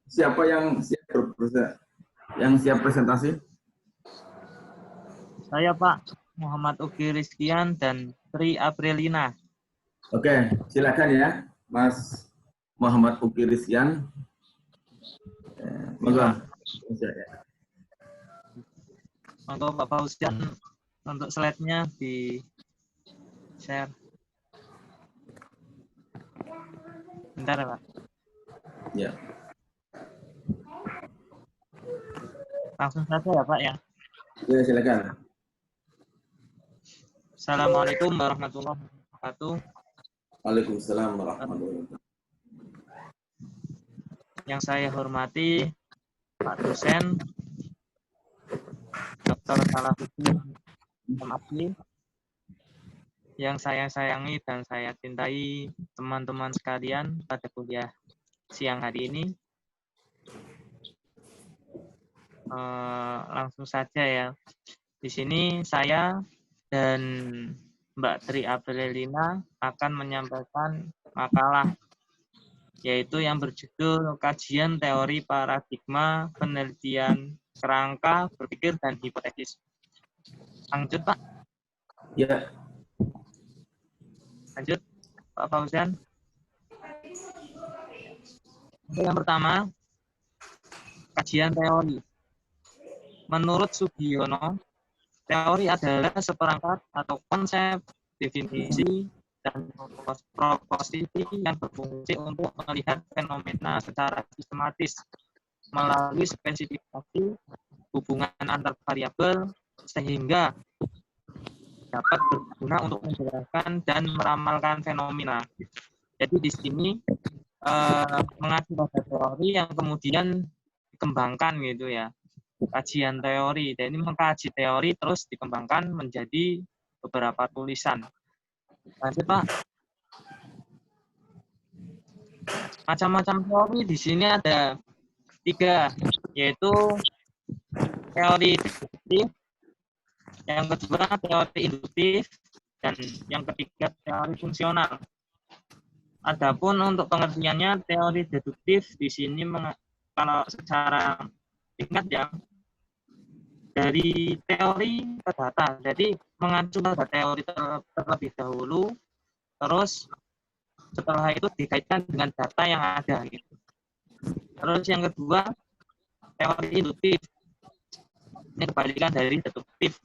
siapa yang siap presentasi? Saya Pak Muhammad Uki Rizkian dan Tri Aprilina. Oke, silakan ya, Mas Muhammad Uki Rizkian. Monggo. Monggo Pak Fauzian untuk slide-nya di share. Bentar ya Pak. Ya. Langsung saja ya Pak ya. Ya, silakan. Assalamualaikum warahmatullahi wabarakatuh. Waalaikumsalam warahmatullahi wabarakatuh. Yang saya hormati Pak dosen Dr. Salahuddin Abdi, yang saya sayangi dan saya cintai teman-teman sekalian pada kuliah siang hari ini. Langsung saja ya. Di sini saya dan Mbak Tri Aprilina akan menyampaikan makalah, yaitu yang berjudul Kajian Teori Paradigma Penelitian Kerangka Berpikir dan Hipotesis. Lanjut Pak. Ya. Lanjut Pak Fauzan. Yang pertama, kajian teori. Menurut Sugiono, teori adalah seperangkat atau konsep, definisi, dan proposisi yang berfungsi untuk melihat fenomena secara sistematis melalui spesifikasi hubungan antar variabel sehingga dapat berguna untuk menjelaskan dan meramalkan fenomena. Jadi di sini mengacu pada teori yang kemudian dikembangkan gitu ya. Kajian teori, dan ini mengkaji teori terus dikembangkan menjadi beberapa tulisan. Lanjut Pak. Macam-macam teori di sini ada 3, yaitu teori deduktif, yang kedua teori induktif, dan yang ketiga teori fungsional. Adapun untuk pengertiannya, teori deduktif di sini kalau secara singkat ya, dari teori ke data. Jadi mengacu pada teori terlebih dahulu, terus setelah itu dikaitkan dengan data yang ada gitu. Terus yang kedua, teori induktif. Ini kebalikan dari deduktif,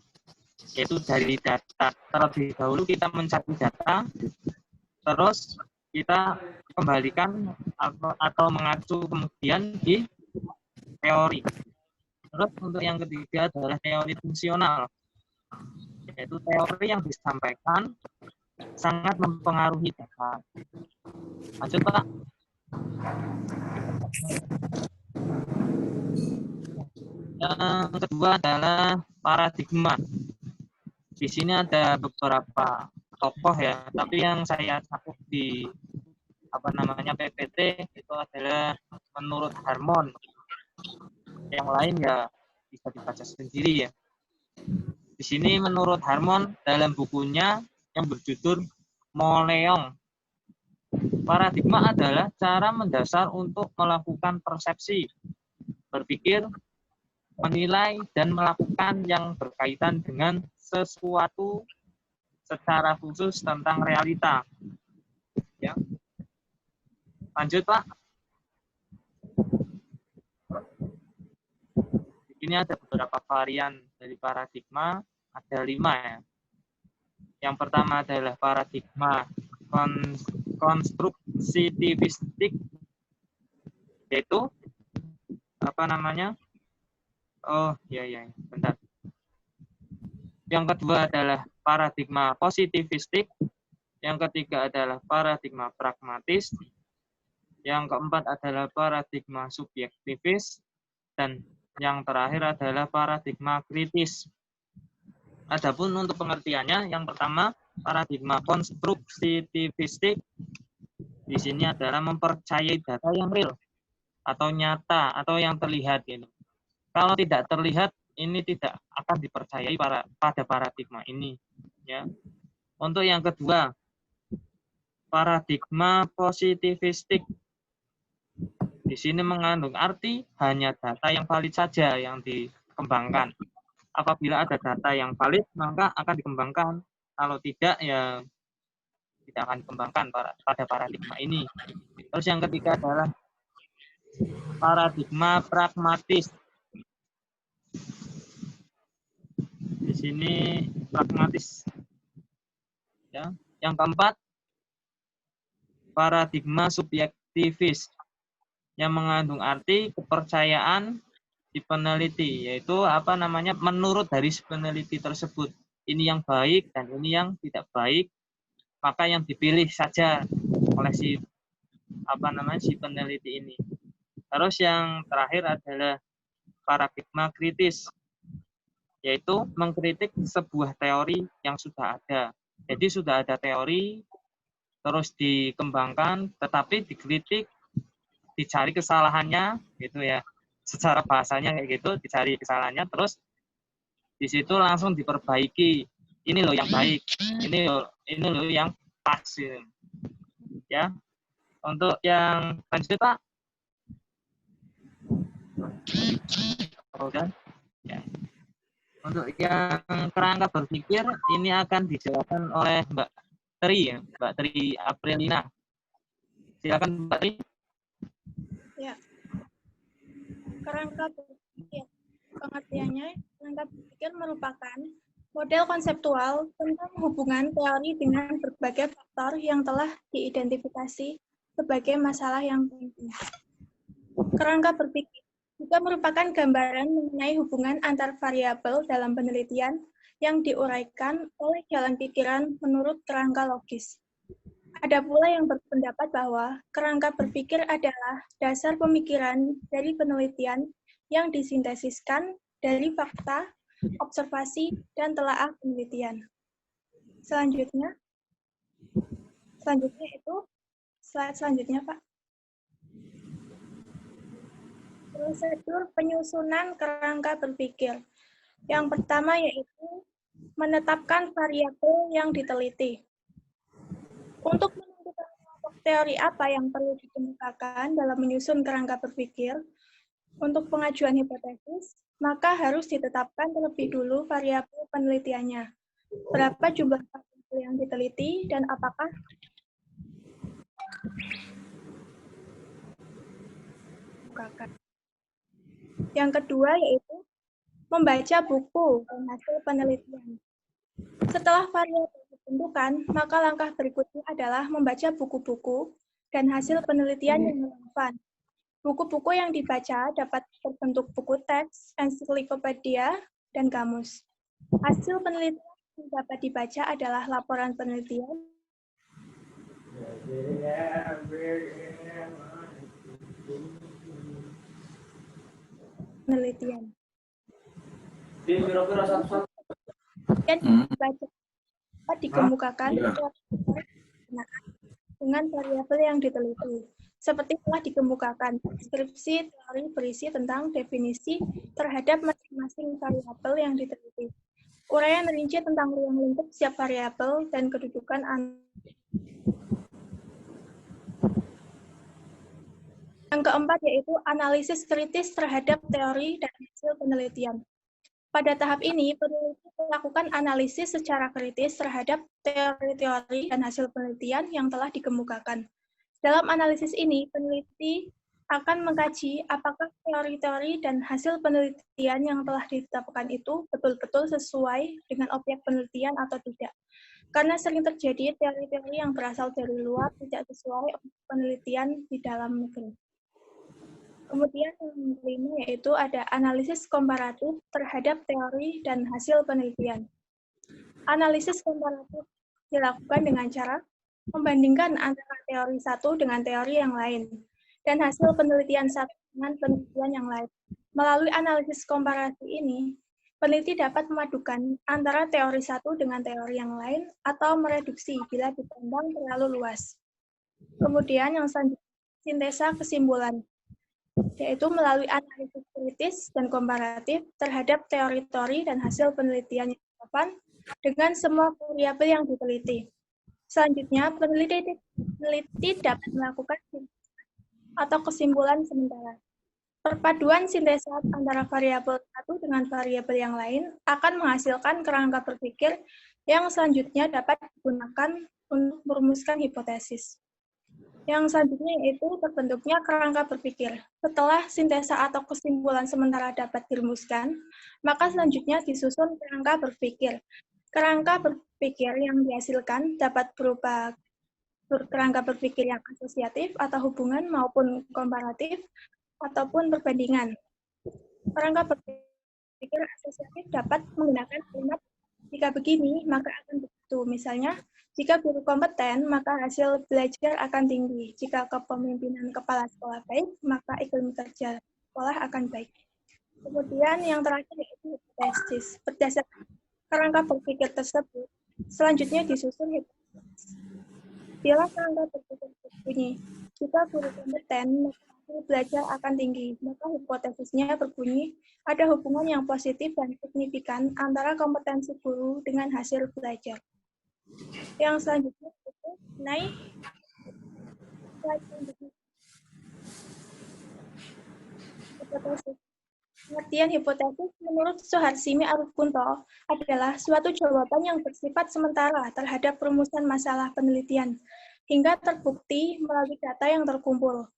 yaitu dari data. Terlebih dahulu kita mencari data, terus kita kembalikan atau mengacu kemudian di teori. Terus untuk yang ketiga adalah teori fungsional, yaitu teori yang disampaikan sangat mempengaruhi data. Lanjut Pak. Yang kedua adalah paradigma. Di sini ada beberapa tokoh ya, tapi yang saya cakup di PPT itu adalah menurut Harmon. Yang lain ya bisa dibaca sendiri ya. Di sini menurut Harmon dalam bukunya yang berjudul Moleong, paradigma adalah cara mendasar untuk melakukan persepsi, berpikir, menilai, dan melakukan yang berkaitan dengan sesuatu secara khusus tentang realita. Ya. Lanjut Pak. Ini ada beberapa varian dari paradigma, ada 5 ya. Yang pertama adalah paradigma konstruktivistik, yaitu bentar. Yang kedua adalah paradigma positivistik, yang ketiga adalah paradigma pragmatis, yang keempat adalah paradigma subjektivis, dan yang terakhir adalah paradigma kritis. Adapun untuk pengertiannya, yang pertama paradigma konstruktivistik di sini adalah mempercayai data yang real atau nyata atau yang terlihat gitu. Kalau tidak terlihat, ini tidak akan dipercayai pada paradigma ini ya. Untuk yang kedua, paradigma positivistik. Di sini mengandung arti hanya data yang valid saja yang dikembangkan. Apabila ada data yang valid, maka akan dikembangkan. Kalau tidak, ya tidak akan dikembangkan pada paradigma ini. Terus yang ketiga adalah paradigma pragmatis. Di sini pragmatis. Ya. Yang keempat, paradigma subjektivis yang mengandung arti kepercayaan si peneliti, yaitu menurut dari si peneliti tersebut. Ini yang baik dan ini yang tidak baik, maka yang dipilih saja oleh si peneliti ini. Terus yang terakhir adalah paradigma kritis, yaitu mengkritik sebuah teori yang sudah ada. Jadi sudah ada teori, terus dikembangkan, tetapi dikritik, dicari kesalahannya, gitu ya. Secara bahasanya kayak gitu, dicari kesalahannya, terus di situ langsung diperbaiki. Ini loh yang baik, ini loh yang pas, ya. Untuk yang lanjut Pak. Udah. Ya. Untuk yang kerangka berpikir ini akan dijelaskan oleh Mbak Tri, ya, Mbak Tri Aprilina. Silakan Mbak Tri. Ya. Kerangka berpikir. Pengertiannya, kerangka berpikir merupakan model konseptual tentang hubungan teori dengan berbagai faktor yang telah diidentifikasi sebagai masalah yang penting. Kerangka berpikir juga merupakan gambaran mengenai hubungan antar variabel dalam penelitian yang diuraikan oleh jalan pikiran menurut kerangka logis. Ada pula yang berpendapat bahwa kerangka berpikir adalah dasar pemikiran dari penelitian yang disintesiskan dari fakta, observasi, dan telaah penelitian. Selanjutnya itu slide selanjutnya, Pak. Prosedur penyusunan kerangka berpikir. Yang pertama yaitu menetapkan variabel yang diteliti. Untuk menentukan kelompok teori apa yang perlu dikemukakan dalam menyusun kerangka berpikir, untuk pengajuan hipotesis, maka harus ditetapkan terlebih dulu variabel penelitiannya. Berapa jumlah variabel yang diteliti dan apakah Yang kedua yaitu membaca buku dan hasil penelitian. Setelah variabel ditentukan, maka langkah berikutnya adalah membaca buku-buku dan hasil penelitian yang relevan. Buku-buku yang dibaca dapat berbentuk buku teks, ensiklopedia, dan kamus. Hasil penelitian yang dapat dibaca adalah laporan penelitian, dan dibaca dapat dikemukakan dengan variabel yang diteliti. Seperti telah dikemukakan, deskripsi teori berisi tentang definisi terhadap masing-masing variabel yang diteliti. Uraian rinci tentang ruang lingkup setiap variabel dan kedudukan Yang keempat yaitu analisis kritis terhadap teori dan hasil penelitian. Pada tahap ini, peneliti melakukan analisis secara kritis terhadap teori-teori dan hasil penelitian yang telah dikemukakan. Dalam analisis ini, peneliti akan mengkaji apakah teori-teori dan hasil penelitian yang telah ditetapkan itu betul-betul sesuai dengan objek penelitian atau tidak. Karena sering terjadi teori-teori yang berasal dari luar tidak sesuai objek penelitian di dalam negeri. Kemudian yang kelima yaitu ada analisis komparatif terhadap teori dan hasil penelitian. Analisis komparatif dilakukan dengan cara membandingkan antara teori satu dengan teori yang lain, dan hasil penelitian satu dengan penelitian yang lain. Melalui analisis komparasi ini, peneliti dapat memadukan antara teori satu dengan teori yang lain atau mereduksi bila dipandang terlalu luas. Kemudian yang selanjutnya, sintesa kesimpulan, yaitu melalui analisis kritis dan komparatif terhadap teori-teori dan hasil penelitian yang relevan dengan semua variabel yang diteliti. Selanjutnya, peneliti dapat melakukan atau kesimpulan sementara. Perpaduan sintesa antara variabel satu dengan variabel yang lain akan menghasilkan kerangka berpikir yang selanjutnya dapat digunakan untuk merumuskan hipotesis. Yang selanjutnya yaitu terbentuknya kerangka berpikir. Setelah sintesa atau kesimpulan sementara dapat dirumuskan, maka selanjutnya disusun kerangka berpikir. Kerangka berpikir yang dihasilkan dapat berupa kerangka berpikir yang asosiatif atau hubungan maupun komparatif ataupun perbandingan. Kerangka berpikir asosiatif dapat menggunakan kalimat jika begini, maka akan begitu. Misalnya, jika guru kompeten, maka hasil belajar akan tinggi. Jika kepemimpinan kepala sekolah baik, maka iklim kerja sekolah akan baik. Kemudian yang terakhir yaitu hipotesis. Berdasarkan kerangka berpikir tersebut, selanjutnya disusun hipotesis. Bila kerangka berpikir berbunyi, jika guru kompeten, maka hasil belajar akan tinggi. Maka hipotesisnya berbunyi, ada hubungan yang positif dan signifikan antara kompetensi guru dengan hasil belajar. Yang selanjutnya itu naik hipotesis. Pengertian hipotesis menurut Suharsimi Arifkunto adalah suatu jawaban yang bersifat sementara terhadap perumusan masalah penelitian hingga terbukti melalui data yang terkumpul.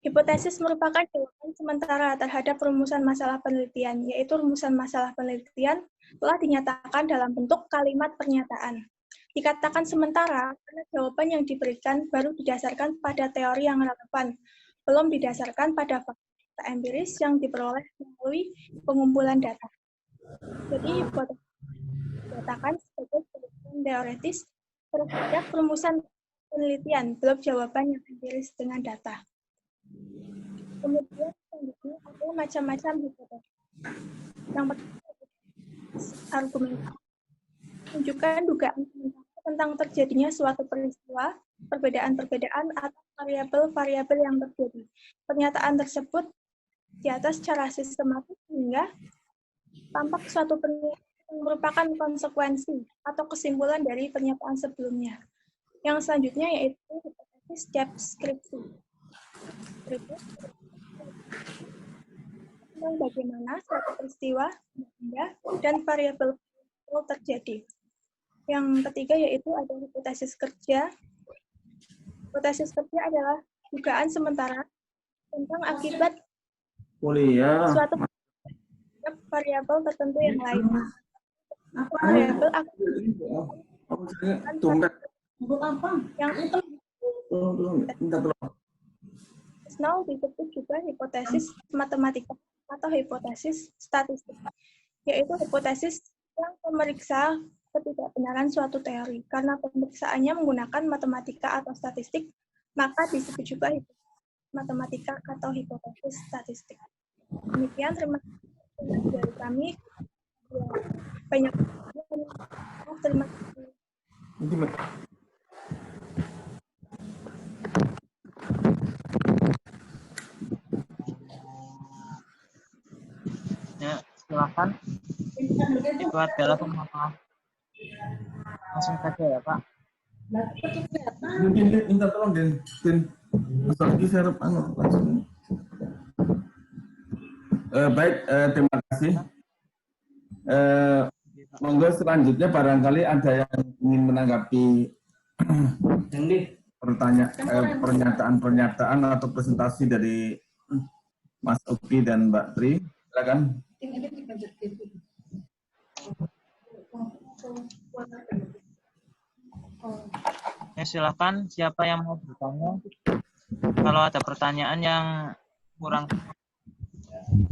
Hipotesis merupakan jawaban sementara terhadap perumusan masalah penelitian, yaitu rumusan masalah penelitian telah dinyatakan dalam bentuk kalimat pernyataan. Dikatakan sementara karena jawaban yang diberikan baru didasarkan pada teori yang relevan, belum didasarkan pada fakta empiris yang diperoleh melalui pengumpulan data. Jadi, hipotesis dikatakan sebagai jawaban teoretis terhadap perumusan penelitian, belum jawaban yang empiris dengan data. Kemudian selanjutnya ada macam-macam hipotesis. Yang pertama, argumentasi. Menunjukkan dugaan tentang terjadinya suatu peristiwa, perbedaan-perbedaan atau variabel-variabel yang terjadi. Pernyataan tersebut di atas secara sistematis sehingga tampak suatu pernyataan yang merupakan konsekuensi atau kesimpulan dari pernyataan sebelumnya. Yang selanjutnya yaitu hipotesis deskripsi. Tentang bagaimana suatu peristiwa, benda, dan variabel terjadi. Yang ketiga yaitu ada hipotesis kerja. Hipotesis kerja adalah dugaan sementara tentang akibat suatu variabel tertentu yang lain. Variabel yang disebut juga hipotesis matematika atau hipotesis statistik, yaitu hipotesis yang memeriksa ketidakbenaran suatu teori. Karena pemeriksaannya menggunakan matematika atau statistik, maka disebut juga hipotesis matematika atau hipotesis statistik. Demikian, terima kasih dari kami. Banyak terima kasih. Ya, silakan. Itu adalah pemaparan. Langsung saja ya, Pak. Minta tolong, Den. Masuk lagi saya langsung. Baik, terima kasih. Monggo selanjutnya barangkali ada yang ingin menanggapi pernyataan atau presentasi dari Mas Uki dan Mbak Tri. Silakan. Ya, silakan siapa yang mau bertanya. Kalau ada pertanyaan yang kurang,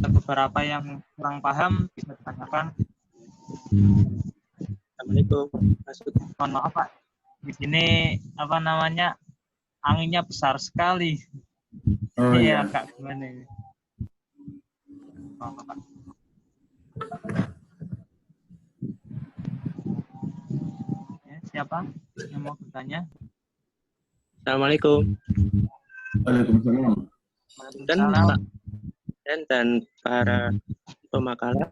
beberapa yang kurang paham bisa ditanyakan. Assalamualaikum. Mohon maaf Pak, di sini anginnya besar sekali. Oh iya. Agak gimana ini? Oh, Pak. Ya, siapa yang mau bertanya? Assalamualaikum. Waalaikumsalam. Dan para pemakalah.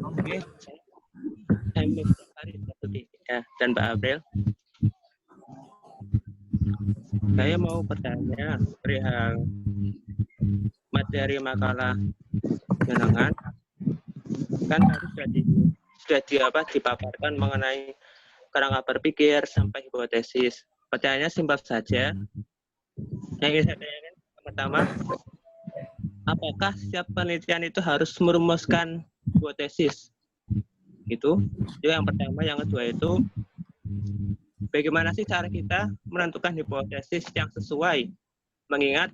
Oke. Dan Mbak April. Saya mau bertanya perihal materi makalah jenengan kan tadi sudah dipaparkan mengenai kerangka berpikir sampai hipotesis. Pertanyaannya simpel saja. Yang ingin saya tanyakan pertama, apakah setiap penelitian itu harus merumuskan hipotesis? Itu yang pertama. Yang kedua itu, bagaimana sih cara kita menentukan hipotesis yang sesuai? Mengingat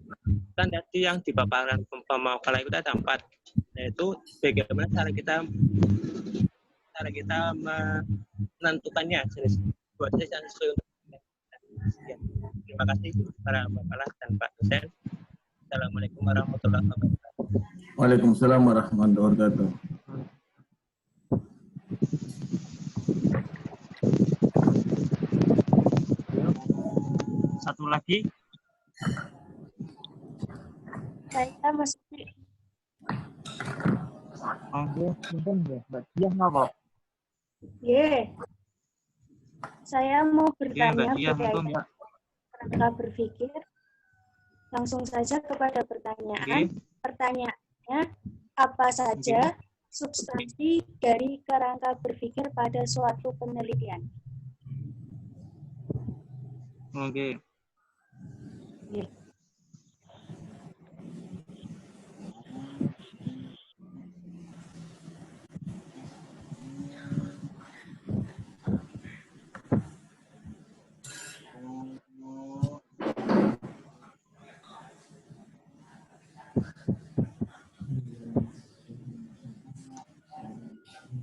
kan tadi yang dipaparkan pemakalah itu ada 4, yaitu bagaimana cara kita menentukannya jenis hipotesis yang sesuai untuk ya. Terima kasih para pemakalah dan Pak dosen. Assalamualaikum warahmatullahi wabarakatuh. Waalaikumsalam warahmatullahi wabarakatuh. Satu lagi. Saya masih Oke, mungkin ya, Mbak Dia apa? Saya mau Oke, bertanya Mbak Dia, monggo, berkaitan Mbak. kerangka berpikir. Langsung saja kepada pertanyaan. Pertanyaannya, apa saja substansi dari kerangka berpikir pada suatu penelitian? Oke.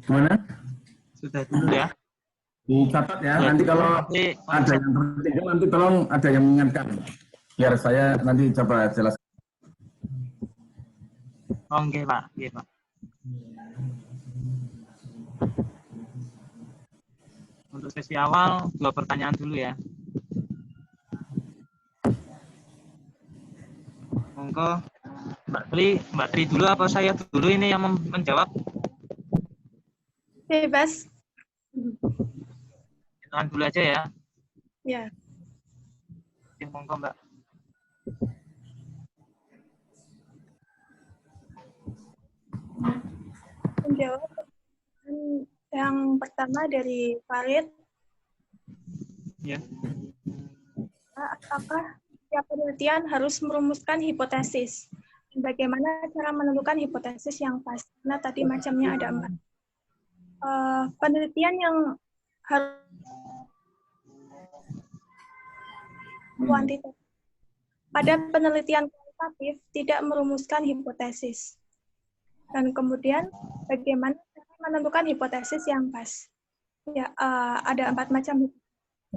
Gimana? Sudah dulu ya. Dicatat ya, nanti kalau ada yang tertinggal nanti tolong ada yang mengingatkan. Biar saya nanti coba jelaskan. Oke, Pak. Oke, Pak. Untuk sesi awal, 2 pertanyaan dulu ya. Monggo, Mbak Tri dulu apa saya dulu ini yang menjawab? Bebas. Tangan dulu aja ya. Ya. Oke, monggo, Mbak. Menjawab yang pertama dari Farid. Ya. Apakah setiap penelitian harus merumuskan hipotesis? Bagaimana cara menentukan hipotesis yang pas? Karena tadi macamnya ada 4. Penelitian yang harus kuantitatif. Pada penelitian kuantitatif tidak merumuskan hipotesis. Dan kemudian bagaimana cara menentukan hipotesis yang pas? Ya, ada 4 macam,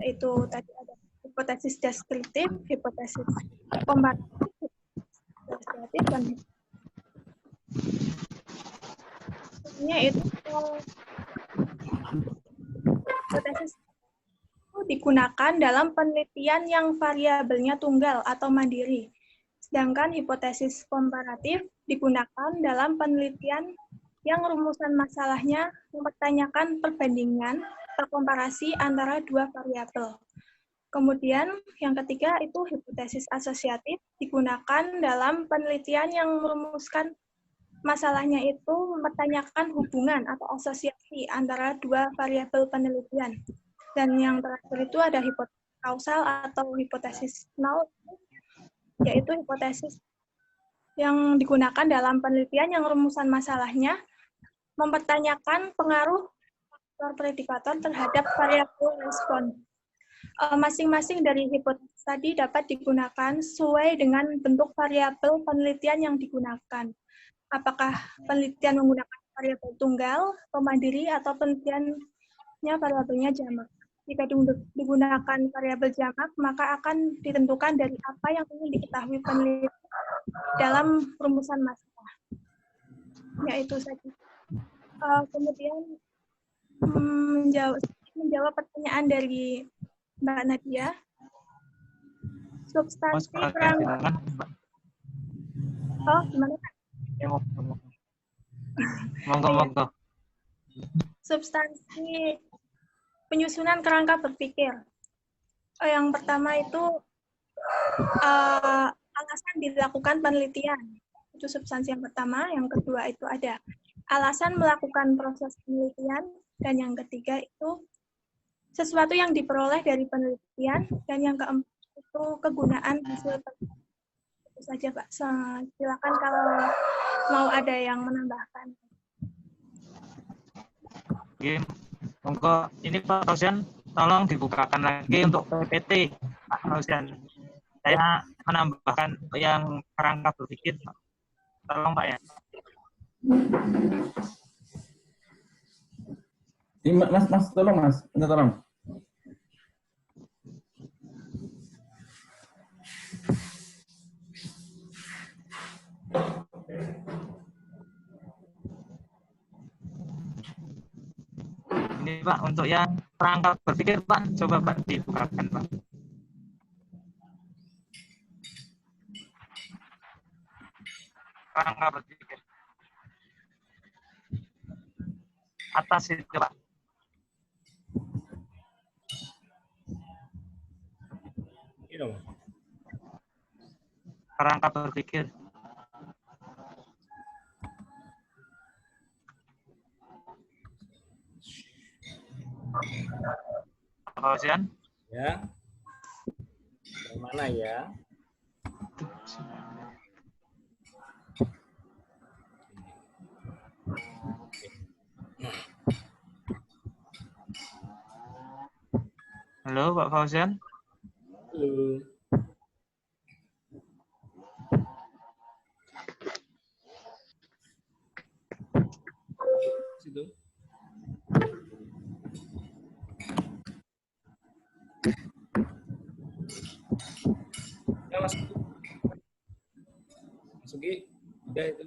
yaitu tadi ada hipotesis deskriptif, hipotesis komparatif, asosiatif, dan itu hipotesis itu digunakan dalam penelitian yang variabelnya tunggal atau mandiri. Sedangkan hipotesis komparatif digunakan dalam penelitian yang rumusan masalahnya mempertanyakan perbandingan atau komparasi antara 2 variabel. Kemudian yang ketiga itu hipotesis asosiatif digunakan dalam penelitian yang merumuskan masalahnya itu mempertanyakan hubungan atau asosiasi antara 2 variabel penelitian. Dan yang terakhir itu ada hipotesis kausal atau hipotesis null, yaitu hipotesis yang digunakan dalam penelitian yang rumusan masalahnya mempertanyakan pengaruh faktor predikator terhadap variabel respon. Masing-masing dari hipotesis tadi dapat digunakan sesuai dengan bentuk variabel penelitian yang digunakan. Apakah penelitian menggunakan variabel tunggal, mandiri, atau penelitiannya variabelnya jamak. Jika digunakan variabel jamak, maka akan ditentukan dari apa yang ingin diketahui peneliti dalam rumusan masalah. Yaitu saja. Kemudian menjawab pertanyaan dari Mbak Nadia. Substansi kerangka. Oh, gimana Pak? Monggo. Substansi penyusunan kerangka berpikir. Yang pertama itu alasan dilakukan penelitian. Itu substansi yang pertama. Yang kedua itu ada alasan melakukan proses penelitian. Dan yang ketiga itu sesuatu yang diperoleh dari penelitian. Dan yang keempat itu kegunaan hasil penelitian. Itu saja, Pak. Silakan kalau mau ada yang menambahkan. Oke, monggo ini Pak Rosian, tolong dibukakan lagi untuk PPT Pak Rosian. Saya menambahkan yang kerangka berpikir, Pak. Tolong Pak ya. Mas, tolong Mas, minta tolong. Ini Pak, untuk yang kerangka berpikir Pak, coba Pak dibukakan Pak. Kerangka berpikir. Atas itu Pak. Kerangka berpikir. Pak Rosian? Ya. Yang mana ya? Halo Pak Fauzian? Halo. Situ. Ya, Mas. Masuki. Ya, itu.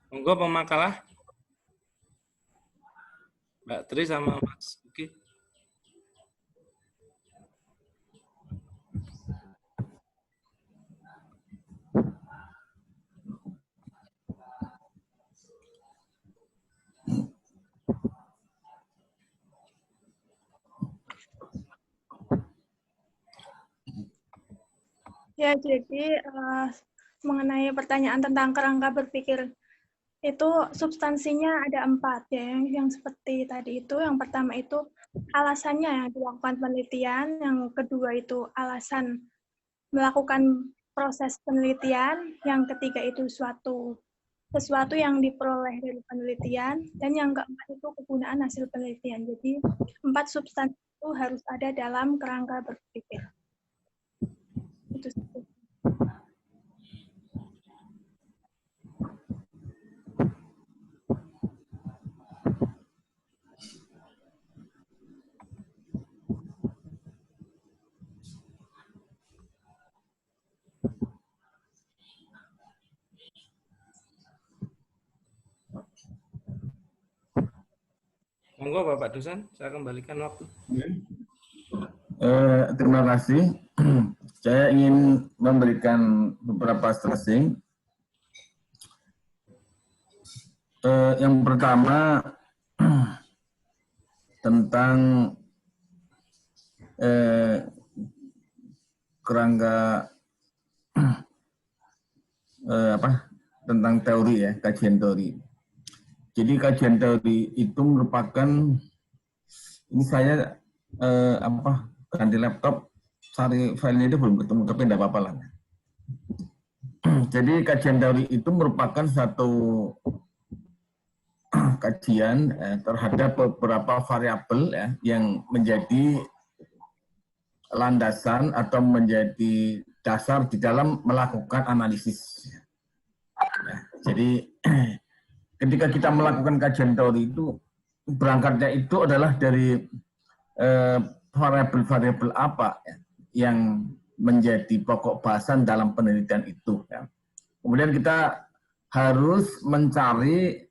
Monggo pemakalah. Mbak Tri sama Mas Uki. Ya, jadi mengenai pertanyaan tentang kerangka berpikir, itu substansinya ada 4 ya, yang seperti tadi itu. Yang pertama itu alasannya yang dilakukan penelitian, yang kedua itu alasan melakukan proses penelitian, yang ketiga itu sesuatu yang diperoleh dari penelitian, dan yang keempat itu kegunaan hasil penelitian. Jadi 4 substansi itu harus ada dalam kerangka berpikir. Itu saja. Monggo Bapak dosen, saya kembalikan waktu. Terima kasih. Saya ingin memberikan beberapa stressing. Yang pertama tentang kerangka tentang teori ya, kajian teori. Jadi kajian teori itu merupakan, ini saya ganti laptop, cari filenya itu belum ketemu, tapi tidak apa-apa lah. Jadi kajian teori itu merupakan satu kajian terhadap beberapa variabel ya, yang menjadi landasan atau menjadi dasar di dalam melakukan analisis. Ya, jadi ketika kita melakukan kajian teori itu, berangkatnya itu adalah dari variabel-variabel apa ya, yang menjadi pokok bahasan dalam penelitian itu. Ya. Kemudian kita harus mencari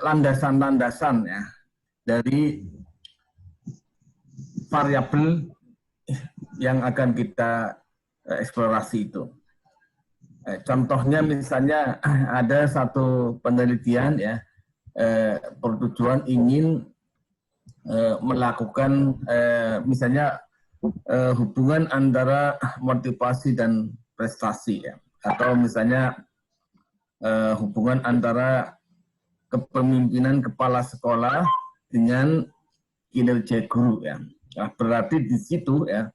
landasan-landasan ya dari variabel yang akan kita eksplorasi itu. Contohnya misalnya ada satu penelitian ya bertujuan ingin melakukan misalnya hubungan antara motivasi dan prestasi ya, atau misalnya hubungan antara kepemimpinan kepala sekolah dengan kinerja guru ya. Nah, berarti di situ ya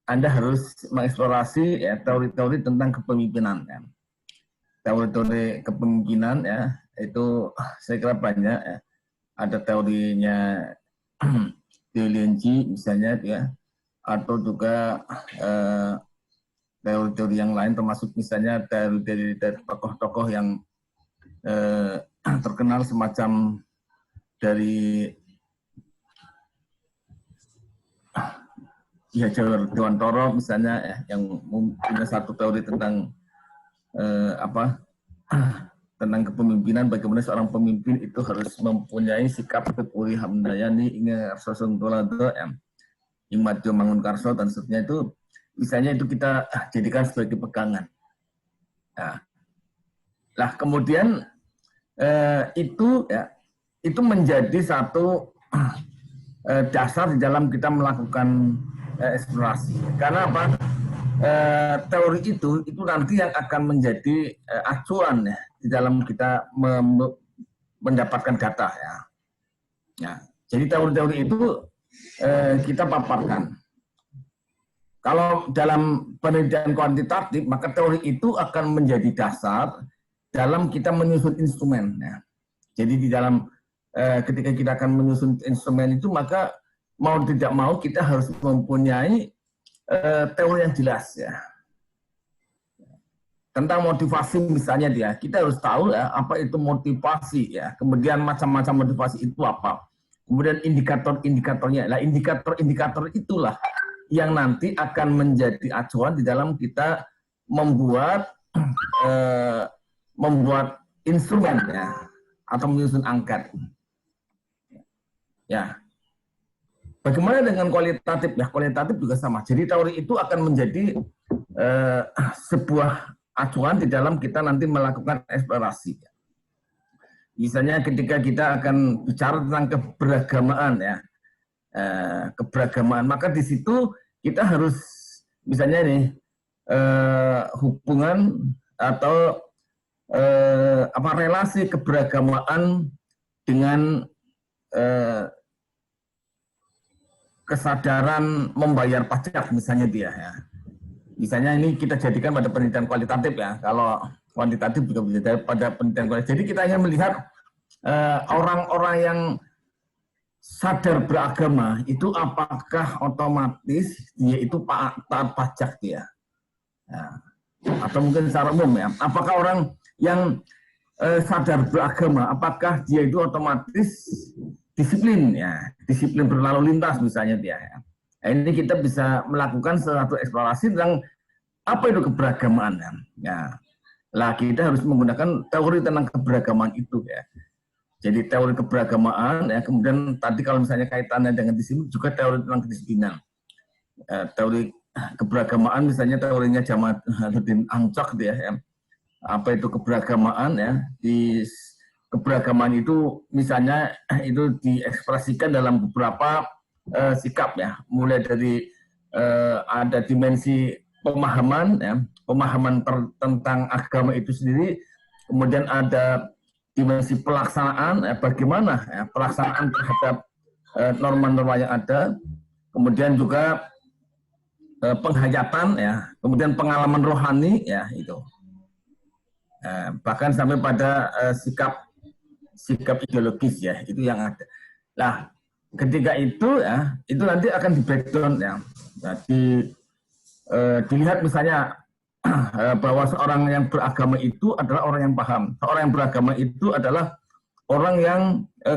Anda harus mengeksplorasi ya teori-teori tentang kepemimpinan ya. Teori-teori kepemimpinan ya itu saya kira banyak ya. Ada teorinya Delienji misalnya ya, atau juga teori-teori yang lain termasuk misalnya teori dari tokoh-tokoh yang terkenal semacam dari Ki Hajar Dewantara misalnya ya, yang punya satu teori tentang tentang kepemimpinan, bagaimana seorang pemimpin itu harus mempunyai sikap kepuri hamdayani inge arsosun tolado ing maju mangun karso dan seterusnya. Itu misalnya itu kita jadikan sebagai pegangan. Nah, kemudian itu menjadi satu dasar di dalam kita melakukan eksplorasi. Karena apa? Teori itu nanti yang akan menjadi acuan ya di dalam kita mendapatkan data ya. Ya, jadi teori-teori itu kita paparkan. Kalau dalam penelitian kuantitatif, maka teori itu akan menjadi dasar dalam kita menyusun instrumen ya. Jadi di dalam ketika kita akan menyusun instrumen itu, maka mau tidak mau kita harus mempunyai teori yang jelas ya. Tentang motivasi misalnya kita harus tahu ya apa itu motivasi ya. Kemudian macam-macam motivasi itu apa. Kemudian indikator-indikatornya. Nah, indikator-indikator itulah yang nanti akan menjadi acuan di dalam kita membuat instrumen ya atau menyusun angket. Ya. Bagaimana dengan kualitatif? Ya, kualitatif juga sama. Jadi teori itu akan menjadi sebuah acuan di dalam kita nanti melakukan eksplorasi. Misalnya ketika kita akan bicara tentang keberagamaan ya, keberagamaan, maka di situ kita harus misalnya nih hubungan atau relasi keberagamaan dengan kesadaran membayar pajak misalnya ya. Misalnya ini kita jadikan pada penelitian kualitatif ya. Kalau kuantitatif juga bisa pada penelitian kualitatif. Jadi kita ingin melihat orang-orang yang sadar beragama itu apakah otomatis dia itu taat pajak dia. Ya. Atau mungkin secara umum ya. Apakah orang yang sadar beragama, apakah dia itu otomatis disiplin ya, disiplin berlalu lintas misalnya dia ya. Nah, ini kita bisa melakukan suatu eksplorasi tentang apa itu keberagamaan ya. Lah kita harus menggunakan teori tentang keberagamaan itu ya. Jadi teori keberagamaan ya, kemudian tadi kalau misalnya kaitannya dengan disiplin juga teori tentang kedisiplinan. Teori keberagamaan misalnya teorinya Jamaluddin Ancok ya. Apa itu keberagamaan ya? Di keberagaman itu misalnya itu diekspresikan dalam beberapa sikap ya, mulai dari ada dimensi pemahaman ya, pemahaman tentang agama itu sendiri, kemudian ada dimensi pelaksanaan ya, bagaimana ya, pelaksanaan terhadap norma-norma yang ada, kemudian juga penghayatan ya, kemudian pengalaman rohani ya itu, bahkan sampai pada sikap ideologis ya, itu yang ada. Nah, ketika itu ya, itu nanti akan di breakdown ya. Nah, dilihat misalnya bahwa seorang yang beragama itu adalah orang yang paham. Seorang yang beragama itu adalah orang yang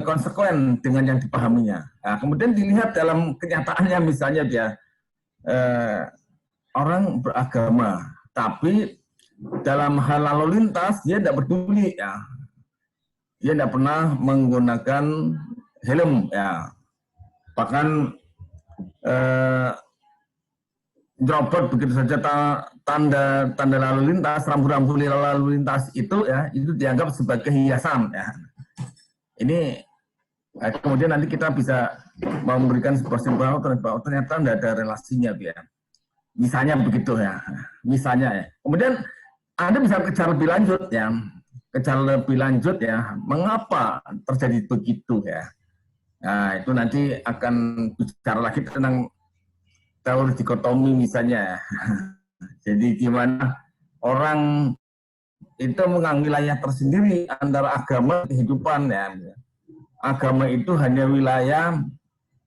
konsekuen dengan yang dipahaminya. Nah, kemudian dilihat dalam kenyataannya misalnya dia orang beragama, tapi dalam hal lalu lintas dia tidak peduli ya. Dia tidak pernah menggunakan helm ya. Bahkan nyerobot begitu saja tanda lalu lintas, rambu-rambu lalu lintas itu ya, itu dianggap sebagai hiasan ya. Ini kemudian nanti kita bisa memberikan sebuah simpulan bahwa ternyata tidak ada relasinya ya. Misalnya begitu ya. Misalnya ya. Kemudian Anda bisa kejar lebih lanjut ya. Kejar lebih lanjut ya. Mengapa terjadi begitu ya? Nah, itu nanti akan bicara lagi tentang teori dikotomi misalnya. Jadi gimana orang itu menganggap wilayah tersendiri antara agama dan kehidupan ya. Agama itu hanya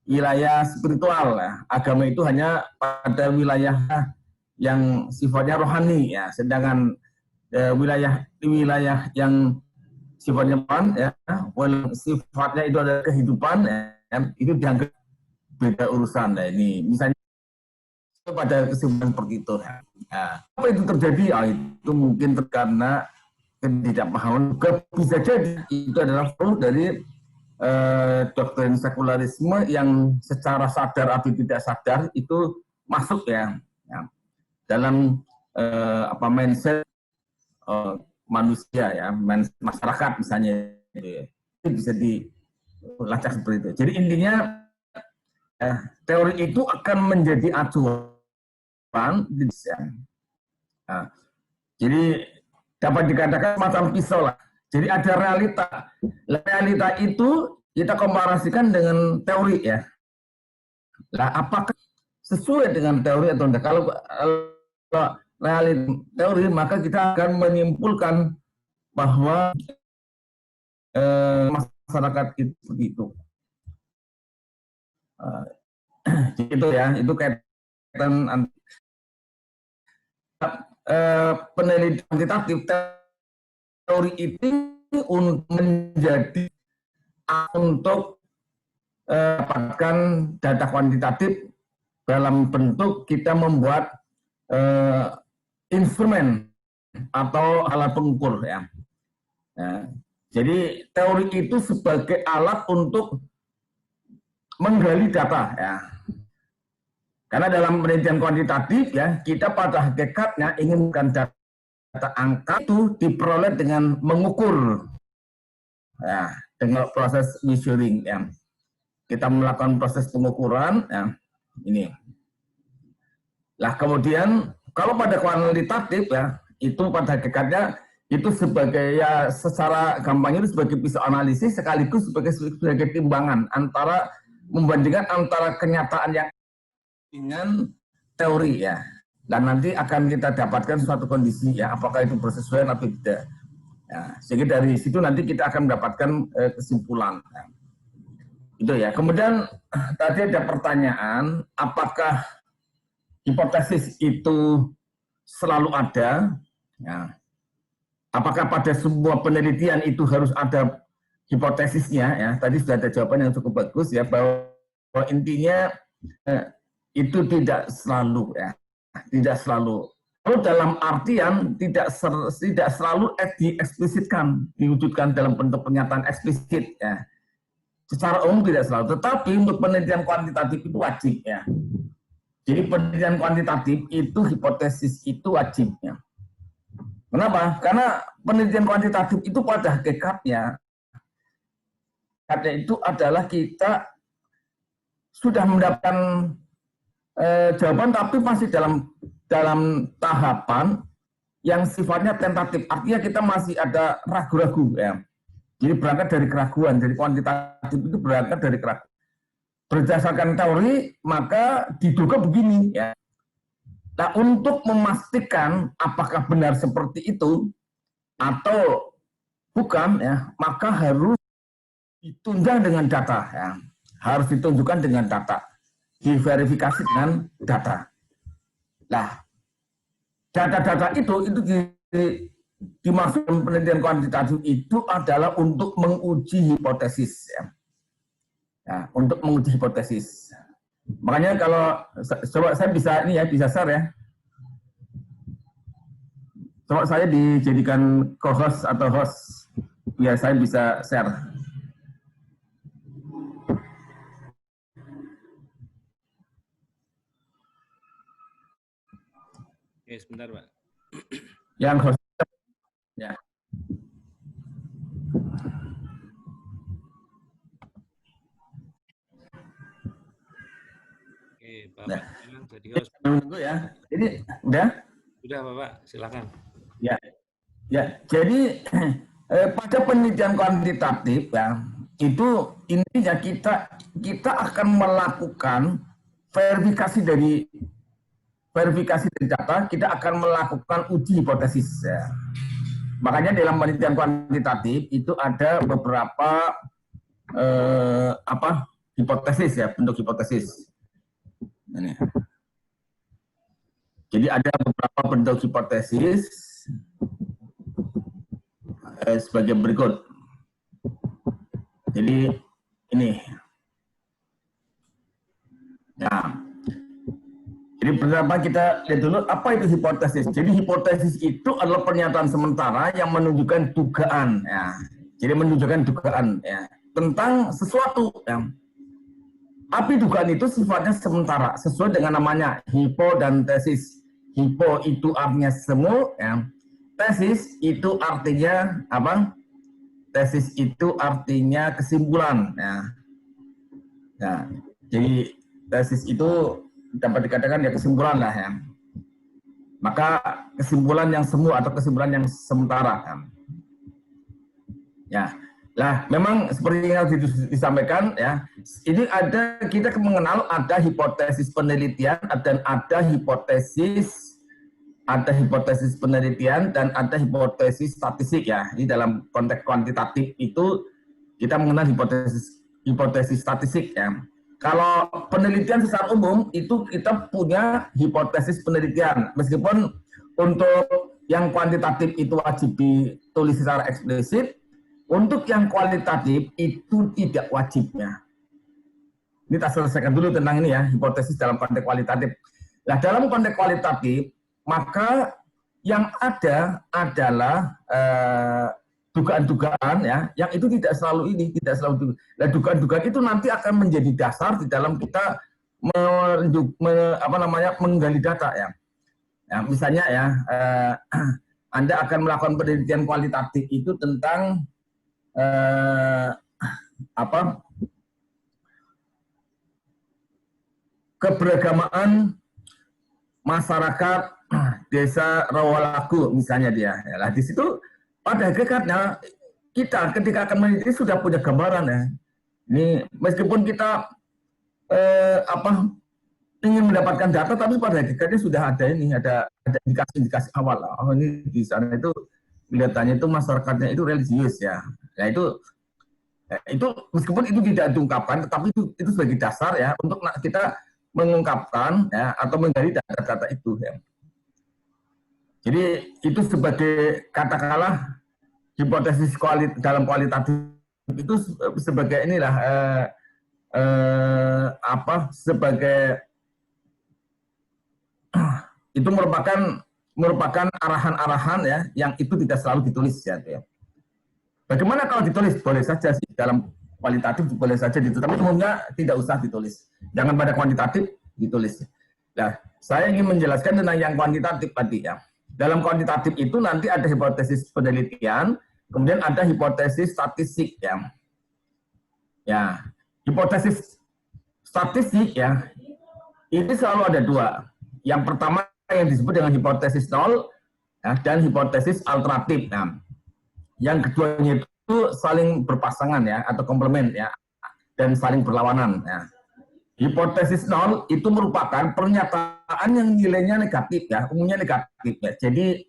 wilayah spiritual ya. Agama itu hanya pada wilayah yang sifatnya rohani ya. Sedangkan wilayah yang sifatnya ya, sifatnya itu adalah kehidupan ya, itu dianggap beda urusan ya. Ini misalnya pada kesimpulan seperti itu. Nah, apa itu terjadi? Itu mungkin karena ketidakpahaman. Bisa jadi itu adalah flow dari doktrin sekularisme yang secara sadar atau tidak sadar itu masuk ya dalam mindset manusia ya, masyarakat misalnya itu bisa dilacak seperti itu. Jadi intinya teori itu akan menjadi acuan. Jadi dapat dikatakan macam pisau lah. Jadi ada realita. Realita itu kita komparasikan dengan teori ya. Nah, apakah sesuai dengan teori atau tidak? Kalau realita teori, maka kita akan menyimpulkan bahwa masyarakat itu begitu. Itu ya, itu kaitan penelitian kuantitatif. Teori itu menjadi untuk dapatkan data kuantitatif dalam bentuk kita membuat instrumen atau alat pengukur ya. Jadi teori itu sebagai alat untuk menggali data ya. Karena dalam penelitian kuantitatif ya, kita pada hakikatnya inginkan data angka itu diperoleh dengan mengukur ya, dengan proses measuring ya. Kita melakukan proses pengukuran ya, ini. Lah kemudian kalau pada kuantitatif ya, itu pada hakikatnya itu sebagai ya secara gampangnya itu sebagai pisau analisis sekaligus sebagai timbangan antara membandingkan antara kenyataan yang dengan teori ya. Dan nanti akan kita dapatkan suatu kondisi ya, apakah itu bersesuaian atau tidak. Ya, sehingga dari situ nanti kita akan mendapatkan kesimpulan. Ya. Itu ya. Kemudian tadi ada pertanyaan, apakah hipotesis itu selalu ada? Ya. Apakah pada semua penelitian itu harus ada hipotesisnya? Ya, tadi sudah ada jawaban yang cukup bagus ya, bahwa intinya itu tidak selalu ya. Tidak selalu. Kalau dalam artian tidak selalu dieksplisitkan, diwujudkan dalam bentuk pernyataan eksplisit ya. Secara umum tidak selalu, tetapi untuk penelitian kuantitatif itu wajib ya. Jadi penelitian kuantitatif itu hipotesis itu wajib ya. Kenapa? Karena penelitian kuantitatif itu pada hakikatnya itu adalah kita sudah mendapatkan jawaban tapi masih dalam tahapan yang sifatnya tentatif. Artinya kita masih ada ragu-ragu ya. Jadi berangkat dari keraguan, dari kuantitatif itu berangkat dari keraguan. Berdasarkan teori maka diduga begini ya. Nah, untuk memastikan apakah benar seperti itu atau bukan ya, maka harus ditunjang dengan data ya. Harus ditunjukkan dengan data. Diverifikasi dengan data. Nah, data-data itu dimaksud penelitian kuantitatif itu adalah untuk menguji hipotesis, ya. Ya, untuk menguji hipotesis. Makanya kalau coba saya bisa ini ya, bisa share ya. Coba saya dijadikan co-host atau host, biar saya bisa share. Oke, sebentar, Pak. Yang host, ya. Oke, Bapak Nah, jadi host. menunggu ya. Jadi udah? Sudah, Bapak, silakan. Ya. Ya, jadi pada penelitian kuantitatif ya, itu intinya kita akan melakukan verifikasi dari data, kita akan melakukan uji hipotesis ya. Makanya dalam penelitian kuantitatif itu ada beberapa hipotesis ya, bentuk hipotesis. Ini. Jadi ada beberapa bentuk hipotesis sebagai berikut. Jadi ini. Nah, jadi pertama kita lihat dulu apa itu hipotesis. Jadi hipotesis itu adalah pernyataan sementara yang menunjukkan dugaan. Ya. Jadi menunjukkan dugaan ya, tentang sesuatu. Ya. Tapi dugaan itu sifatnya sementara, sesuai dengan namanya hipo dan tesis. Hipo itu artinya semu, ya. Tesis itu artinya apa? Tesis itu artinya kesimpulan. Ya. Nah, jadi tesis itu dapat dikatakan ya kesimpulan lah ya. Maka kesimpulan yang semu atau kesimpulan yang sementara. Ya. Nah, memang seperti yang disampaikan ya, ini kita mengenal ada hipotesis penelitian dan ada hipotesis penelitian dan ada hipotesis statistik ya. Ini dalam konteks kuantitatif itu kita mengenal hipotesis statistik ya. Kalau penelitian secara umum itu kita punya hipotesis penelitian, meskipun untuk yang kuantitatif itu wajib ditulis secara eksplisit. Untuk yang kualitatif itu tidak wajibnya. Ini kita selesaikan dulu tentang ini ya, hipotesis dalam konteks kualitatif. Nah, dalam konteks kualitatif, maka yang ada adalah dugaan-dugaan ya, yang itu tidak selalu Nah, dugaan-dugaan itu nanti akan menjadi dasar di dalam kita menggali data ya. Ya, misalnya ya, Anda akan melakukan penelitian kualitatif itu tentang keberagaman masyarakat desa Rawalagu misalnya dia. Nah, di situ pada hakikatnya kita ketika akan meneliti sudah punya gambaran ya. Ini meskipun kita ingin mendapatkan data, tapi pada hakikatnya sudah ada indikasi awal. Oh, ini di sana itu kelihatannya itu masyarakatnya itu religius ya. Nah, itu meskipun itu tidak diungkapkan, tetapi itu sebagai dasar ya untuk kita mengungkapkan ya atau menggali data-data itu ya. Jadi itu sebagai katakanlah hipotesis dalam kualitatif itu sebagai inilah sebagai itu merupakan arahan-arahan ya yang itu tidak selalu ditulis ya. Bagaimana kalau ditulis? Boleh saja sih, dalam kualitatif boleh saja ditulis, tapi umumnya tidak usah ditulis. Jangan pada kuantitatif ditulis. Nah, saya ingin menjelaskan tentang yang kuantitatif tadi ya. Dalam kuantitatif itu nanti ada hipotesis penelitian, kemudian ada hipotesis statistik ya. Ya, hipotesis statistik ya, ini selalu ada dua. Yang pertama yang disebut dengan hipotesis nol ya, dan hipotesis alternatif. Nah, yang keduanya itu saling berpasangan ya atau komplement ya dan saling berlawanan ya. Hipotesis nol itu merupakan pernyataan yang nilainya negatif ya, umumnya negatif ya. Jadi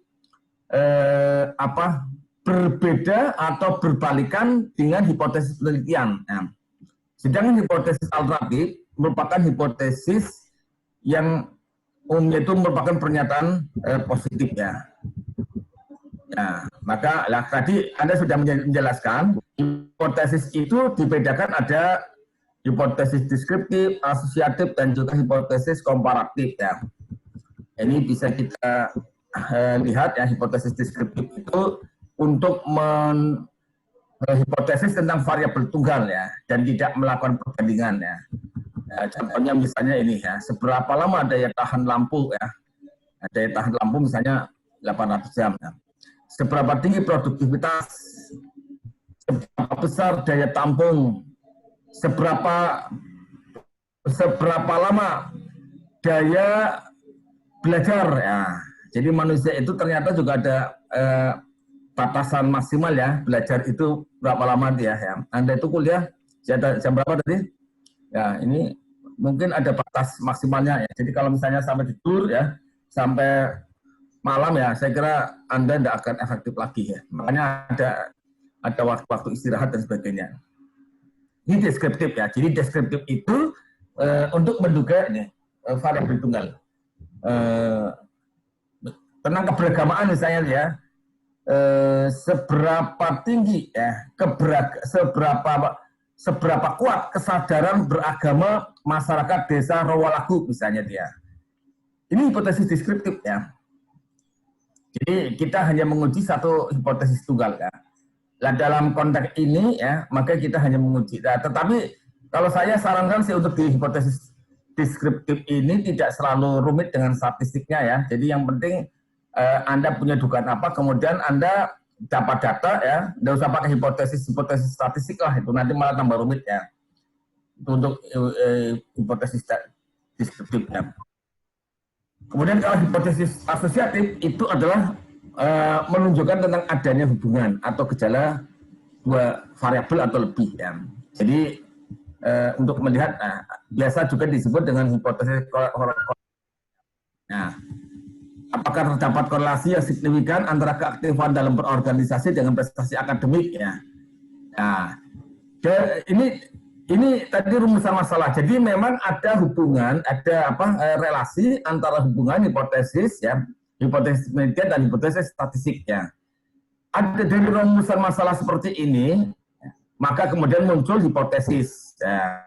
berbeda atau berbalikan dengan hipotesis penelitian. Ya. Sedangkan hipotesis alternatif merupakan hipotesis yang umumnya itu merupakan pernyataan positif ya. Nah, maka tadi Anda sudah menjelaskan hipotesis itu dibedakan ada hipotesis deskriptif, asosiatif, dan juga hipotesis komparatif ya. Ini bisa kita lihat ya, hipotesis deskriptif itu untuk hipotesis tentang variabel tunggal ya, dan tidak melakukan perbandingan ya. Contohnya misalnya ini ya, seberapa lama daya tahan lampu ya, daya tahan lampu misalnya 800 jam ya. Seberapa tinggi produktivitas, seberapa besar daya tampung, seberapa lama daya belajar ya. Jadi manusia itu ternyata juga ada batasan maksimal ya, belajar itu berapa lama dia ya. Anda itu kuliah jam berapa tadi? Ya, ini mungkin ada batas maksimalnya ya. Jadi kalau misalnya sampai tidur ya, sampai malam ya, saya kira Anda tidak akan efektif lagi ya. Makanya ada waktu-waktu istirahat dan sebagainya. Ini deskriptif ya. Jadi deskriptif itu untuk menduga variabel tunggal. Tentang keberagamaan misalnya ya, seberapa tinggi ya seberapa kuat kesadaran beragama masyarakat desa Rawalagu misalnya dia. Ini hipotesis deskriptif ya. Jadi kita hanya menguji satu hipotesis tunggal ya. Nah, dalam konteks ini ya, maka kita hanya menguji. Nah, tetapi kalau saya sarankan sih untuk di hipotesis deskriptif ini tidak selalu rumit dengan statistiknya ya. Jadi yang penting Anda punya dugaan apa, kemudian Anda dapat data ya, tidak usah pakai hipotesis statistik lah, itu nanti malah tambah rumit ya. Itu untuk hipotesis deskriptifnya. Kemudian kalau hipotesis asosiatif itu adalah menunjukkan tentang adanya hubungan atau gejala dua variabel atau lebih ya. Jadi untuk melihat, biasa juga disebut dengan hipotesis nah, apakah terdapat korelasi yang signifikan antara keaktifan dalam berorganisasi dengan prestasi akademik ya. Nah, ini tadi rumusan masalah. Jadi memang ada hubungan, ada relasi antara hubungan hipotesis ya, hipotesis penelitian dan hipotesis statistik ya. Ada dari rumusan masalah seperti ini, maka kemudian muncul hipotesis ya.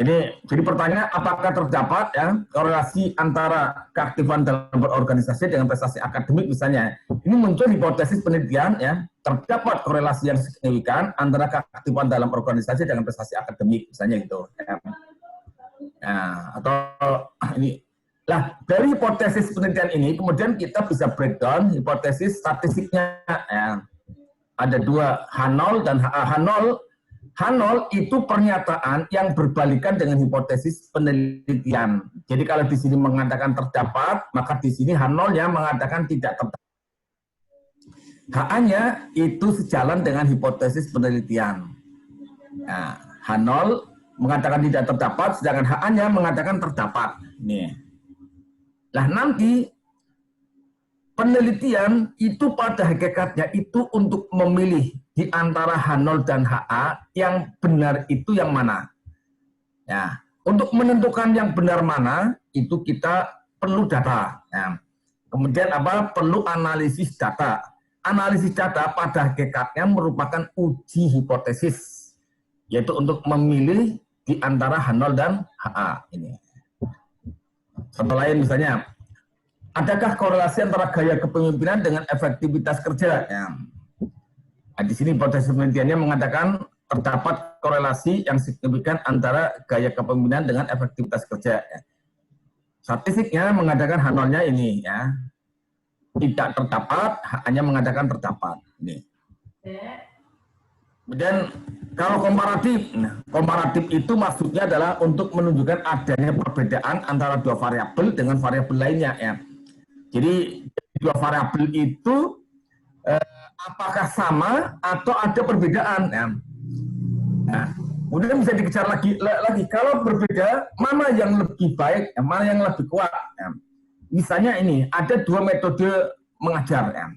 Jadi pertanyaan, apakah terdapat ya korelasi antara keaktifan dalam berorganisasi dengan prestasi akademik misalnya. Ini muncul hipotesis penelitian ya, terdapat korelasi yang signifikan antara keaktifan dalam organisasi dengan prestasi akademik misalnya gitu. Ya. Nah, atau ini. Nah, dari hipotesis penelitian ini kemudian kita bisa breakdown hipotesis statistiknya ya. Ada dua, H0 dan H0. H0 itu pernyataan yang berbalikan dengan hipotesis penelitian. Jadi kalau di sini mengatakan terdapat, maka di sini H0-nya mengatakan tidak terdapat. HA-nya itu sejalan dengan hipotesis penelitian. Nah, H0 mengatakan tidak terdapat, sedangkan HA-nya mengatakan terdapat. Nih. Nah, nanti penelitian itu pada hakikatnya itu untuk memilih di antara H0 dan HA yang benar itu yang mana. Ya, untuk menentukan yang benar mana itu kita perlu data. Ya. Kemudian perlu analisis data. Analisis data pada hakikatnya merupakan uji hipotesis, yaitu untuk memilih di antara H0 dan HA ini. Contoh lain misalnya, adakah korelasi antara gaya kepemimpinan dengan efektivitas kerja? Ya. Nah, di sini hipotesis penelitiannya mengatakan terdapat korelasi yang signifikan antara gaya kepemimpinan dengan efektivitas kerja. Ya. Statistiknya mengatakan H0-nya ini ya. Tidak terdapat, hanya mengatakan terdapat. Ini. Kemudian kalau komparatif, komparatif itu maksudnya adalah untuk menunjukkan adanya perbedaan antara dua variabel dengan variabel lainnya ya. Jadi dua variabel itu apakah sama atau ada perbedaan ya. Nah, kemudian bisa dikejar lagi. Kalau berbeda, mana yang lebih baik, mana yang lebih kuat. Ya. Misalnya ini, ada dua metode mengajar. Ya.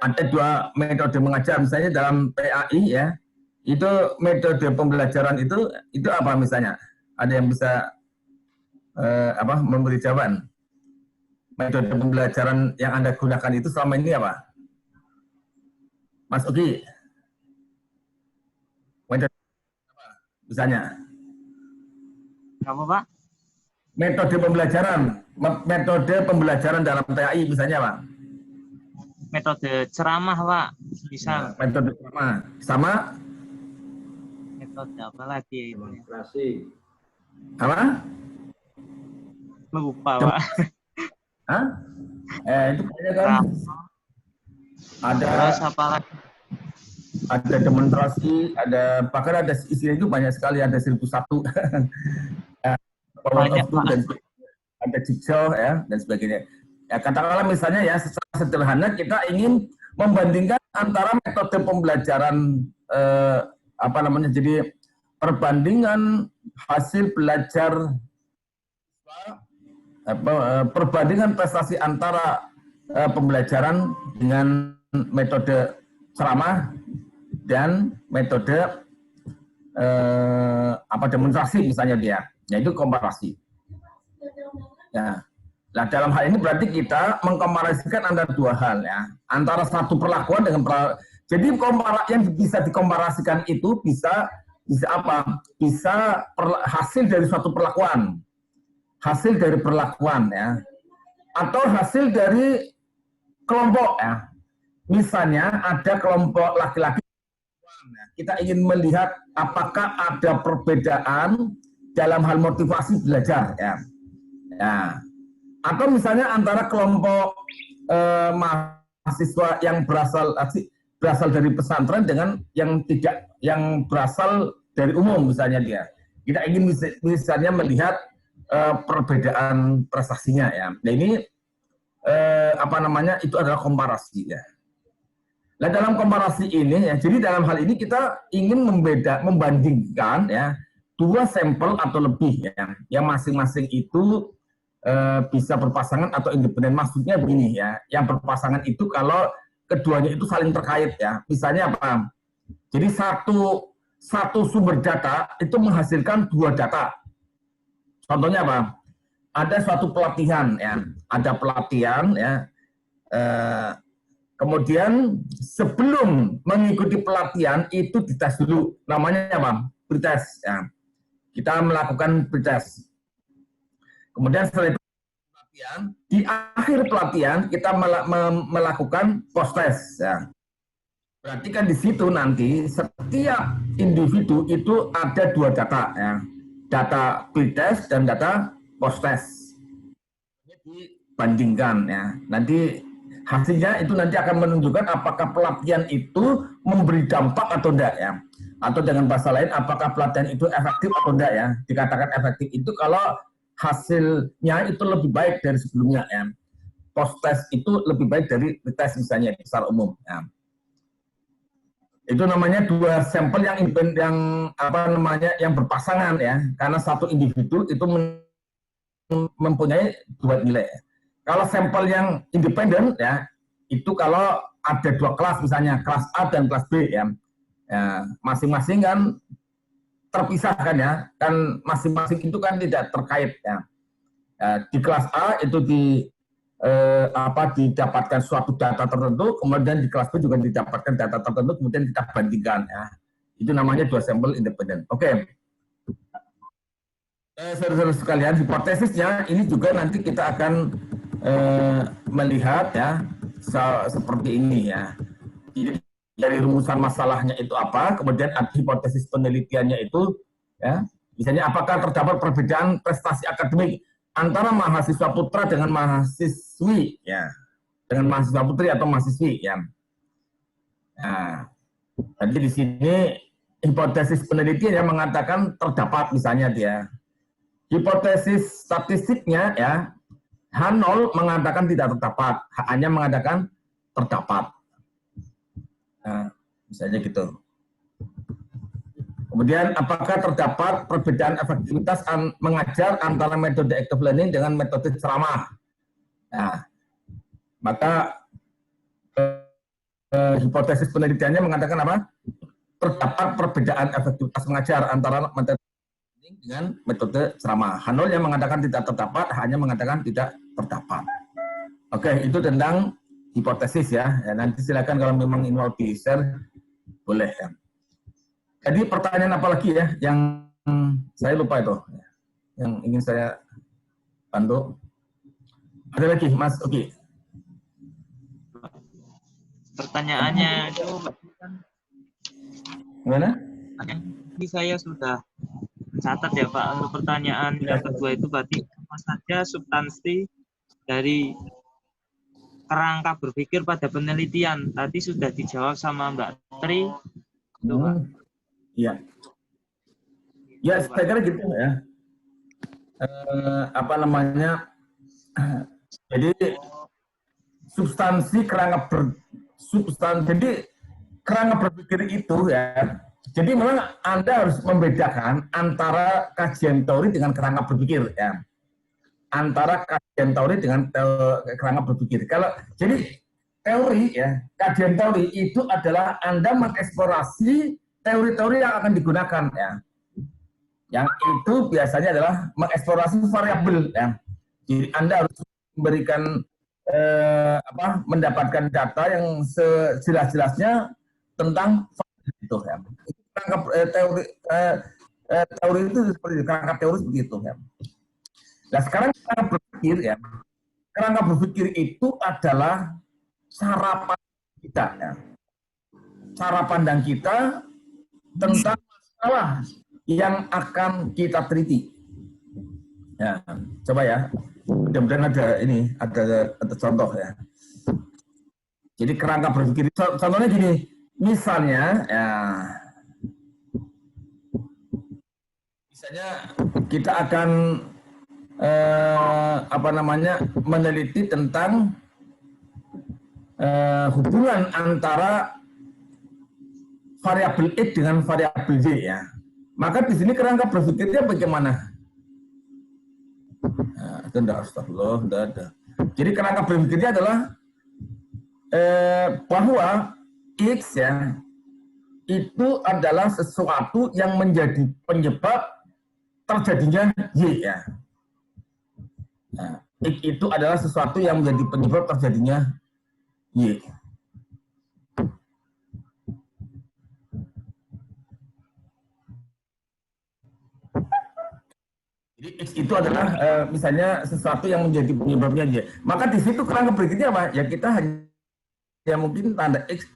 Ada dua metode mengajar, misalnya dalam PAI ya, itu metode pembelajaran itu apa misalnya? Ada yang bisa memberi jawaban. Metode pembelajaran yang Anda gunakan itu selama ini apa? Mas Uki, metode apa misalnya? Apa Pak? Metode pembelajaran dalam TAI misalnya apa? Metode ceramah Pak, bisa. Metode ceramah sama? Metode apa lagi? Demonstrasi. Apa? Lupa Pak. Hah? Itu kayaknya kan Terus apa lagi? ada demonstrasi, bahkan ada istilah itu banyak sekali, ada 1001, power Banyak, of two, dan ada jigsaw ya dan sebagainya. Ya, katakanlah misalnya ya secara sederhana kita ingin membandingkan antara metode pembelajaran jadi perbandingan hasil belajar perbandingan prestasi antara pembelajaran dengan metode ceramah dan metode demonstrasi misalnya dia. Ya itu komparasi. Ya. Nah, dalam hal ini berarti kita mengkomparasikan antara dua hal ya. Antara satu perlakuan dengan jadi yang bisa dikomparasikan itu bisa apa? Bisa hasil dari suatu perlakuan. Hasil dari perlakuan ya. Atau hasil dari kelompok ya. Misalnya ada kelompok laki-laki, kita ingin melihat apakah ada perbedaan dalam hal motivasi belajar ya. Ya. Atau misalnya antara kelompok mahasiswa yang berasal dari pesantren dengan yang berasal dari umum misalnya dia. Kita ingin misalnya melihat perbedaan prestasinya ya. Nah ini itu adalah komparasi ya. Nah dalam komparasi ini ya, jadi dalam hal ini kita ingin membandingkan ya dua sampel atau lebih ya, yang masing-masing itu bisa berpasangan atau independen. Maksudnya begini ya, yang berpasangan itu kalau keduanya itu saling terkait ya. Misalnya apa? Jadi satu sumber data itu menghasilkan dua data. Contohnya apa? Ada suatu pelatihan ya, ada pelatihan ya. Kemudian sebelum mengikuti pelatihan itu dites dulu, namanya apa? Pretest ya. Kita melakukan pretest. Kemudian setelah itu pelatihan, di akhir pelatihan kita melakukan post-test ya. Berarti kan di situ nanti setiap individu itu ada dua data ya. Data pretest dan data post-test. Dibandingkan ya. Nanti hasilnya itu nanti akan menunjukkan apakah pelatihan itu memberi dampak atau tidak ya. Atau dengan bahasa lain apakah pelatihan itu efektif atau tidak ya. Dikatakan efektif itu kalau hasilnya itu lebih baik dari sebelumnya ya. Post-test itu lebih baik dari tes misalnya secara umum ya. Itu namanya dua sampel yang berpasangan ya. Karena satu individu itu mempunyai dua nilai. Kalau sampel yang independen ya, itu kalau ada dua kelas misalnya kelas A dan kelas B ya. Masing-masing kan terpisahkan ya, kan masing-masing itu kan tidak terkait ya. Di kelas A itu didapatkan suatu data tertentu, kemudian di kelas B juga didapatkan data tertentu, kemudian kita bandingkan ya. Itu namanya dua sampel independen. Oke. Saudara-saudara sekalian, hipotesisnya ini juga nanti kita akan melihat ya seperti ini ya. Jadi dari rumusan masalahnya itu apa, kemudian hipotesis penelitiannya itu ya, misalnya apakah terdapat perbedaan prestasi akademik antara mahasiswa putra dengan mahasiswi ya, dengan mahasiswa putri atau mahasiswi ya. Nah, jadi di sini hipotesis penelitian yang mengatakan terdapat misalnya dia. Hipotesis statistiknya ya, H0 mengatakan tidak terdapat, H-nya mengatakan terdapat. Nah, misalnya gitu. Kemudian apakah terdapat perbedaan efektivitas mengajar antara metode active learning dengan metode ceramah? Nah, maka hipotesis penelitiannya mengatakan apa? Terdapat perbedaan efektivitas mengajar antara metode dengan metode ceramah. Hanul yang mengatakan tidak terdapat hanya mengatakan tidak terdapat. Oke, itu tentang hipotesis ya. Nanti silakan kalau memang ini mau di-share boleh ya. Jadi pertanyaan apa lagi ya yang saya lupa itu yang ingin saya bantu. Ada lagi Mas Oki? Pertanyaannya itu Gimana? ini saya sudah catat ya Pak. Untuk pertanyaan yang kedua itu berarti apa saja substansi dari kerangka berpikir pada penelitian? Tadi sudah dijawab sama Mbak Tri. Itu, Pak. Iya. Ya, saya kira gitu ya. Apa namanya? Jadi substansi jadi kerangka berpikir itu ya. Jadi memang Anda harus membedakan antara kajian teori dengan kerangka berpikir ya. Antara kajian teori dengan kerangka berpikir. Jadi teori ya, kajian teori itu adalah Anda mengeksplorasi teori-teori yang akan digunakan ya. Yang itu biasanya adalah mengeksplorasi variabel ya. Jadi Anda harus memberikan mendapatkan data yang sejelas-jelasnya tentang itu ya. Teori itu seperti itu, kerangka teori seperti itu ya. Nah sekarang kerangka berpikir ya, kerangka berpikir itu adalah cara pandang kita ya. Cara pandang kita tentang masalah yang akan kita teliti. Ya, coba ya. Mudah-mudahan ada contoh ya. Jadi kerangka berpikir contohnya gini, misalnya kita akan meneliti tentang hubungan antara variabel X dengan variabel Y ya. Maka di sini kerangka berpikirnya bagaimana? Nah, itu enggak ada. Jadi kerangka berpikirnya adalah bahwa X ya itu adalah sesuatu yang menjadi penyebab terjadinya Y ya. Nah, X itu adalah sesuatu yang menjadi penyebab terjadinya Y. Jadi X itu adalah misalnya sesuatu yang menjadi penyebabnya Y. Maka di situ kerangka berikutnya apa? Ya kita hanya mungkin tanda X.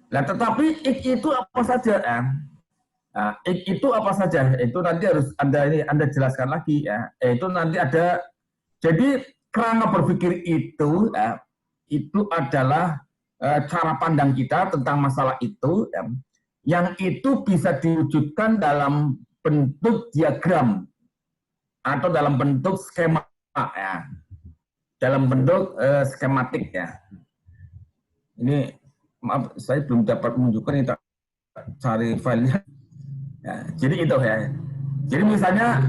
Nah, tetapi X itu apa saja? Nah, X itu apa saja? Itu nanti harus Anda jelaskan lagi ya. Itu nanti ada. Jadi kerangka berpikir itu adalah cara pandang kita tentang masalah itu ya, yang itu bisa diwujudkan dalam bentuk diagram atau dalam bentuk skema ya, dalam bentuk skematik ya. Ini maaf saya belum dapat menunjukkan, ini tak cari filenya. Ya, jadi itu ya. Jadi misalnya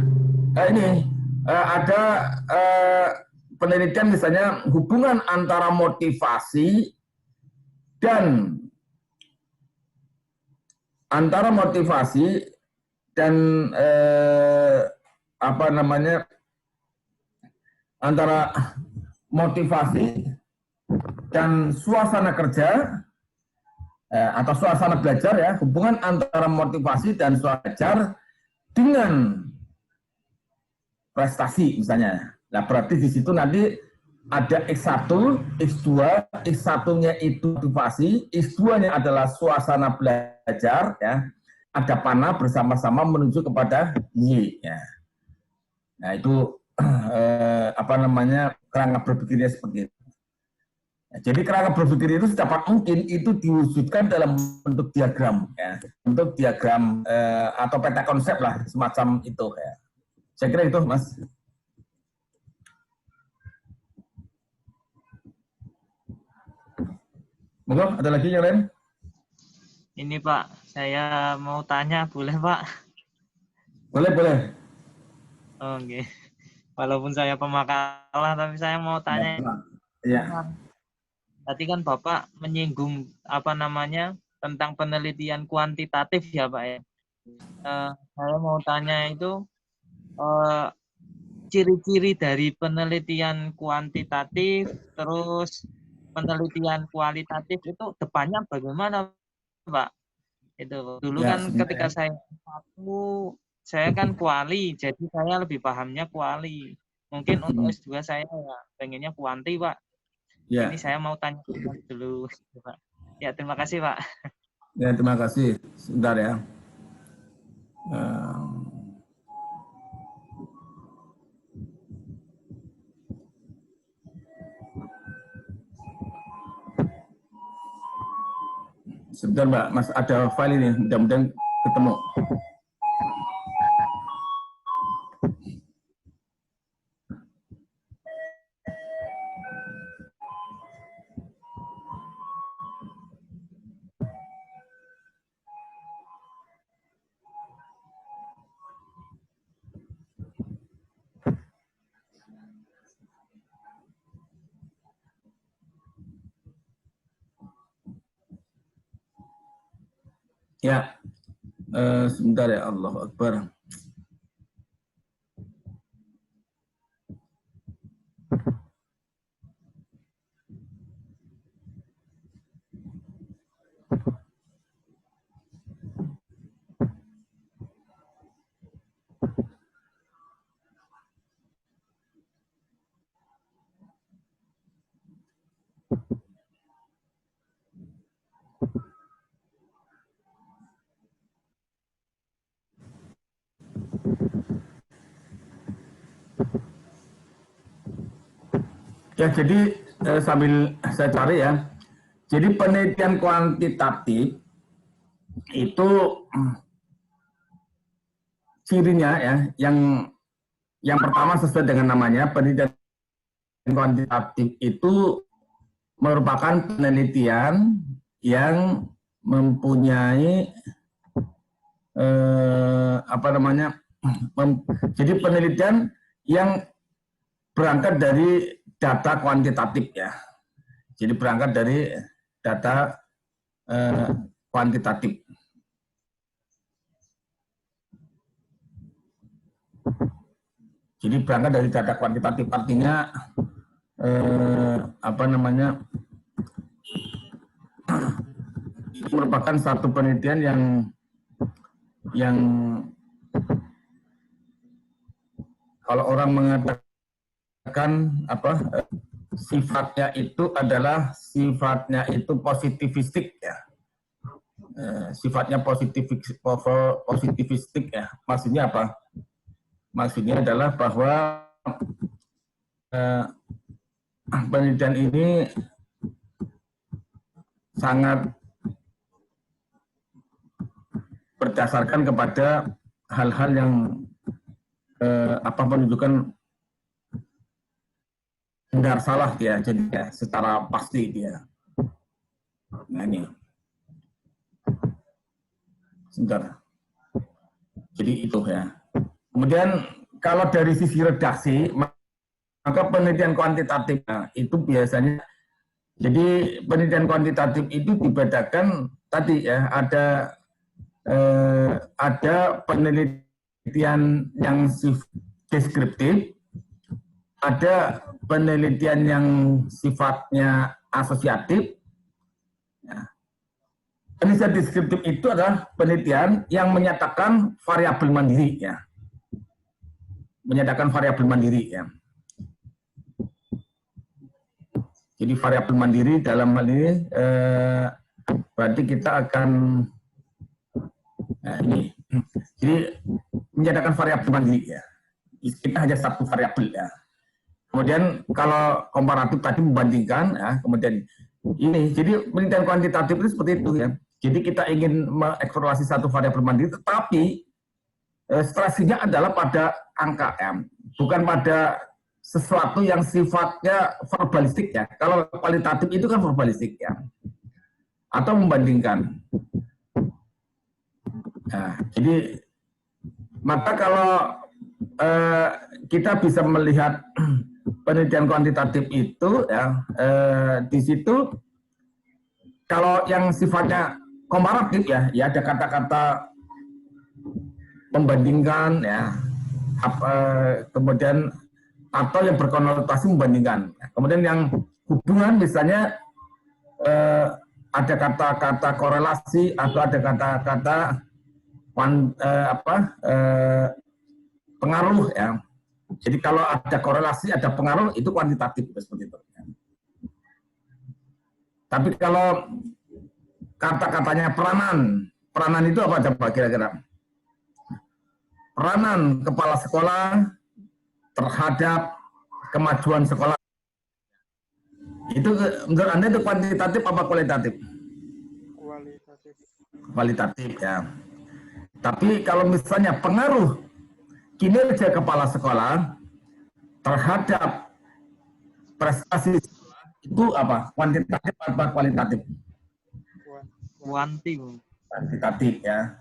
ada penelitian misalnya hubungan antara motivasi dan antara motivasi dan suasana kerja atau suasana belajar ya, hubungan antara motivasi dan suasana belajar dengan prestasi misalnya. Nah, berarti di situ nanti ada X1, X2, X1-nya itu motivasi, X2-nya adalah suasana belajar ya. Ada panah bersama-sama menuju kepada Y ya. Nah, itu kerangka berpikirnya seperti itu. Nah, jadi kerangka berpikir itu sedapat mungkin itu diwujudkan dalam bentuk diagram ya. Bentuk diagram atau peta konsep lah semacam itu ya. Saya kira itu, Mas. Monggo, ada lagi yang lain? Ini Pak, saya mau tanya, boleh Pak? Boleh. Oke. Walaupun saya pemakalah, tapi saya mau tanya. Iya. Tadi kan Bapak menyinggung tentang penelitian kuantitatif ya Pak ya. Saya mau tanya itu ciri-ciri dari penelitian kuantitatif, terus penelitian kualitatif itu depannya bagaimana, Pak? Itu dulu Ya, kan sebentar ketika ya. saya kan kuali, jadi saya lebih pahamnya kuali. Mungkin untuk S2 saya ya pengennya kuanti, Pak. Ya, Ini saya mau tanya dulu, Pak. Ya, terima kasih, Pak. ya, terima kasih. Sebentar ya. Sebentar Mbak, Mas ada file ini, mudah-mudahan ketemu. Ya, sebentar ya, Allahu Akbar. Ya, jadi sambil saya cari ya. Jadi penelitian kuantitatif itu cirinya ya, yang pertama sesuai dengan namanya, penelitian kuantitatif itu merupakan penelitian yang mempunyai jadi penelitian yang berangkat dari data kuantitatif ya. Jadi berangkat dari data kuantitatif. Jadi berangkat dari data kuantitatif artinya merupakan satu penelitian yang kalau orang mengatakan sifatnya itu positivistik ya. Sifatnya positivistik ya. Maksudnya apa? Maksudnya adalah bahwa penelitian ini sangat berdasarkan kepada hal-hal yang menunjukkan benar salah dia, jadi ya, secara pasti dia. Nah ini, sebentar. Jadi itu ya. Kemudian kalau dari sisi redaksi, maka penelitian kuantitatif itu biasanya, jadi penelitian kuantitatif itu dibedakan tadi ya, ada penelitian yang deskriptif, ada penelitian yang sifatnya asosiatif. Penelitian deskriptif itu adalah penelitian yang menyatakan variabel mandiri ya. Menyatakan variabel mandiri ya. Jadi variabel mandiri dalam hal ini berarti kita akan ini. Jadi menyatakan variabel mandiri ya. Kita hanya satu variabel ya. Kemudian kalau komparatif tadi membandingkan ya, kemudian ini. Jadi penelitian kuantitatif itu seperti itu ya. Jadi kita ingin mengeksplorasi satu variabel mandiri, tetapi stresinya adalah pada angka M, bukan pada sesuatu yang sifatnya verbalistik ya. Kalau kualitatif itu kan verbalistik ya, atau membandingkan. Nah, jadi maka kalau kita bisa melihat penelitian kuantitatif itu ya, di situ kalau yang sifatnya komparatif ya, ada kata-kata membandingkan ya, kemudian atau yang berkonotasi membandingkan. Kemudian yang hubungan misalnya ada kata-kata korelasi atau ada kata-kata pengaruh ya. Jadi kalau ada korelasi, ada pengaruh, itu kuantitatif seperti itu. Tapi kalau kata-katanya peranan itu apa coba kira-kira? Peranan kepala sekolah terhadap kemajuan sekolah. Itu menurut Anda itu kuantitatif apa kualitatif? Kualitatif. Kualitatif ya. Tapi kalau misalnya pengaruh kinerja kepala sekolah terhadap prestasi sekolah, itu apa? Kuantitatif atau kualitatif? Kuantitatif ya.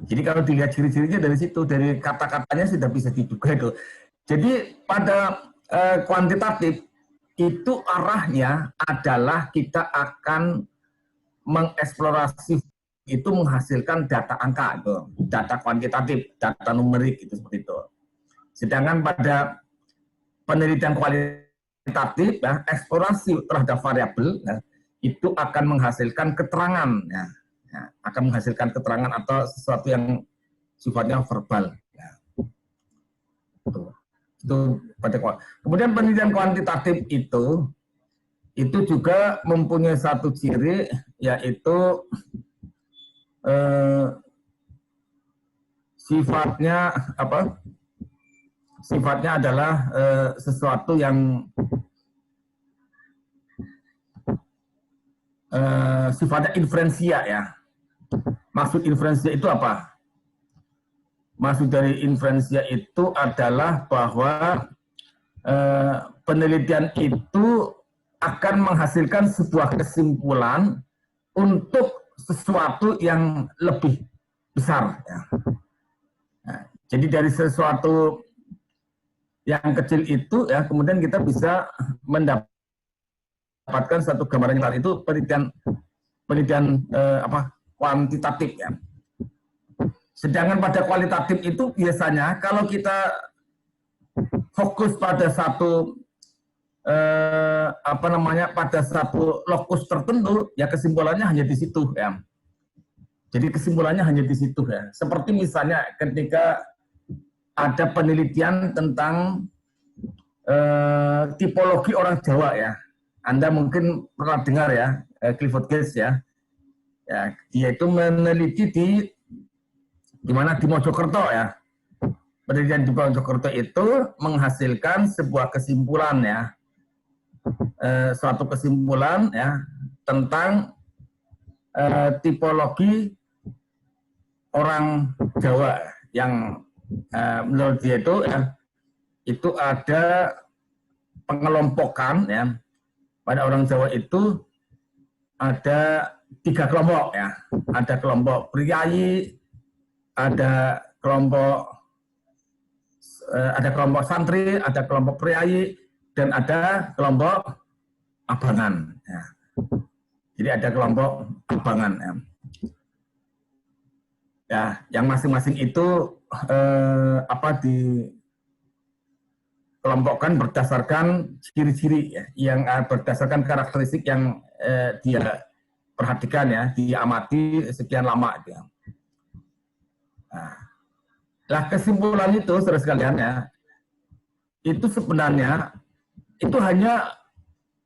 Jadi kalau dilihat ciri-cirinya dari situ, dari kata-katanya sudah bisa diduga itu. Jadi pada kuantitatif itu arahnya adalah kita akan mengeksplorasi itu menghasilkan data angka itu, data kuantitatif, data numerik itu seperti itu. Sedangkan pada penelitian kualitatif, ya, eksplorasi terhadap variabel ya, itu akan menghasilkan keterangan, ya, akan menghasilkan keterangan atau sesuatu yang sifatnya verbal. Ya. Itu pada kemudian penelitian kuantitatif itu juga mempunyai satu ciri, yaitu sifatnya apa? Sifatnya adalah sesuatu yang sifatnya inferensia ya. Maksud inferensia itu apa? Maksud dari inferensia itu adalah bahwa penelitian itu akan menghasilkan sebuah kesimpulan untuk sesuatu yang lebih besar. Ya. Nah, jadi dari sesuatu yang kecil itu ya kemudian kita bisa mendapatkan satu gambaran yang itu penelitian kuantitatif ya. Sedangkan pada kualitatif itu biasanya kalau kita fokus pada satu pada satu lokus tertentu, ya kesimpulannya hanya di situ ya. Jadi kesimpulannya hanya di situ ya. Seperti misalnya ketika ada penelitian tentang tipologi orang Jawa ya. Anda mungkin pernah dengar ya, Clifford Geertz ya. Ya, dia itu meneliti di mana di Mojokerto ya. Penelitian di Mojokerto itu menghasilkan sebuah kesimpulan ya. Suatu kesimpulan ya tentang tipologi orang Jawa yang menurut dia itu ada pengelompokan ya pada orang Jawa itu ada 3 kelompok ya, ada kelompok priayi, ada kelompok santri, ada kelompok priayi, dan ada kelompok abangan. Ya. Jadi ada kelompok abangan. Ya, ya yang masing-masing itu dikelompokkan berdasarkan ciri-ciri ya, yang berdasarkan karakteristik yang dia perhatikan ya, dia amati sekian lama. Ya. Nah, kesimpulan itu, saudara sekalian ya, itu sebenarnya itu hanya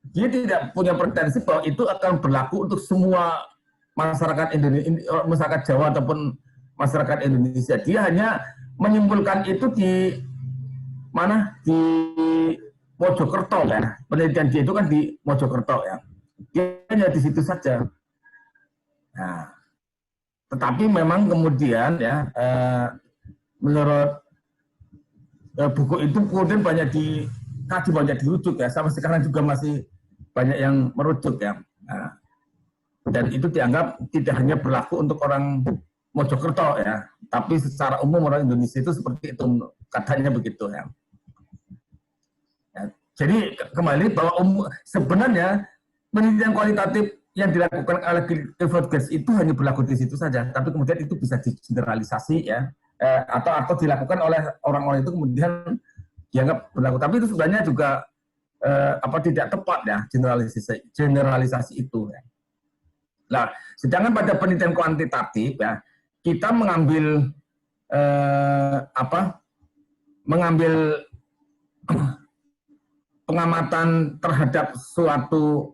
dia tidak punya pretensi bahwa itu akan berlaku untuk semua masyarakat Indonesia, masyarakat Jawa ataupun masyarakat Indonesia. Dia hanya menyimpulkan itu di mana, di Mojokerto ya. Penelitian dia itu kan di Mojokerto ya. Dia hanya di situ saja. Nah, tetapi memang kemudian ya menurut buku itu kemudian banyak dikaji, banyak dirujuk ya. Sampai sekarang juga masih banyak yang merujuk ya. Nah, dan itu dianggap tidak hanya berlaku untuk orang Mojokerto ya, tapi secara umum orang Indonesia itu seperti itu, katanya begitu ya. Ya, jadi kembali bahwa sebenarnya penelitian kualitatif yang dilakukan oleh Clifford Geertz itu hanya berlaku di situ saja, tapi kemudian itu bisa digeneralisasi ya, atau dilakukan oleh orang-orang itu kemudian dianggap berlaku. Tapi itu sebenarnya juga tidak tepat ya generalisasi itu. Ya. Nah, sedangkan pada penelitian kuantitatif ya kita mengambil mengambil pengamatan terhadap suatu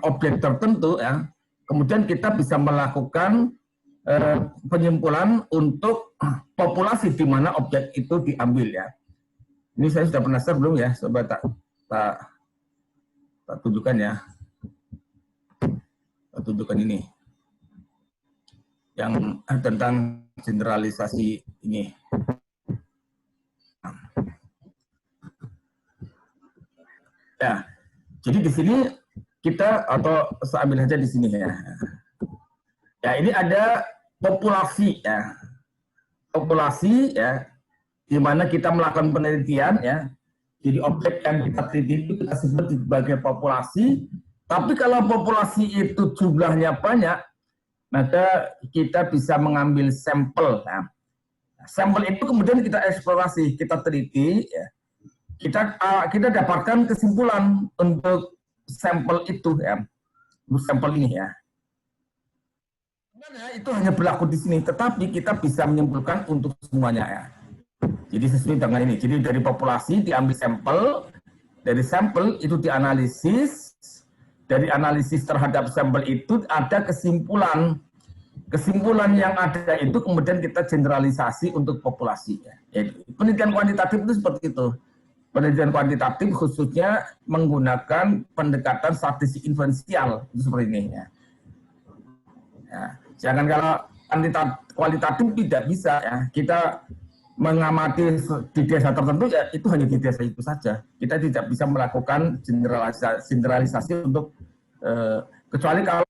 objek tertentu ya, kemudian kita bisa melakukan penyimpulan untuk populasi di mana objek itu diambil ya. Ini saya sudah pernah share belum ya? Coba tak tunjukkan ya. Tak tunjukkan ini yang tentang generalisasi ini. Ya, jadi di sini kita saya ambil saja di sini ya. Ya, ini ada populasi ya. Populasi ya, di mana kita melakukan penelitian ya. Jadi objek yang kita teliti itu kita sebut sebagai populasi. Tapi kalau populasi itu jumlahnya banyak, maka kita bisa mengambil sampel. Ya. Sampel itu kemudian kita eksplorasi, kita teliti ya. Kita dapatkan kesimpulan untuk sampel itu ya, untuk sampel ini ya. Sebenarnya itu hanya berlaku di sini, tetapi kita bisa menyimpulkan untuk semuanya ya. Jadi sesuai dengan ini. Jadi dari populasi diambil sampel, dari sampel itu dianalisis, dari analisis terhadap sampel itu ada kesimpulan. Kesimpulan yang ada itu kemudian kita generalisasi untuk populasi ya. Penelitian kuantitatif itu seperti itu. Penelitian kuantitatif khususnya menggunakan pendekatan statistik inferensial seperti ini ya. Ya. Jangan kalau kualitatif tidak bisa ya. Kita mengamati di desa tertentu ya itu hanya di desa itu saja. Kita tidak bisa melakukan generalisasi untuk kecuali kalau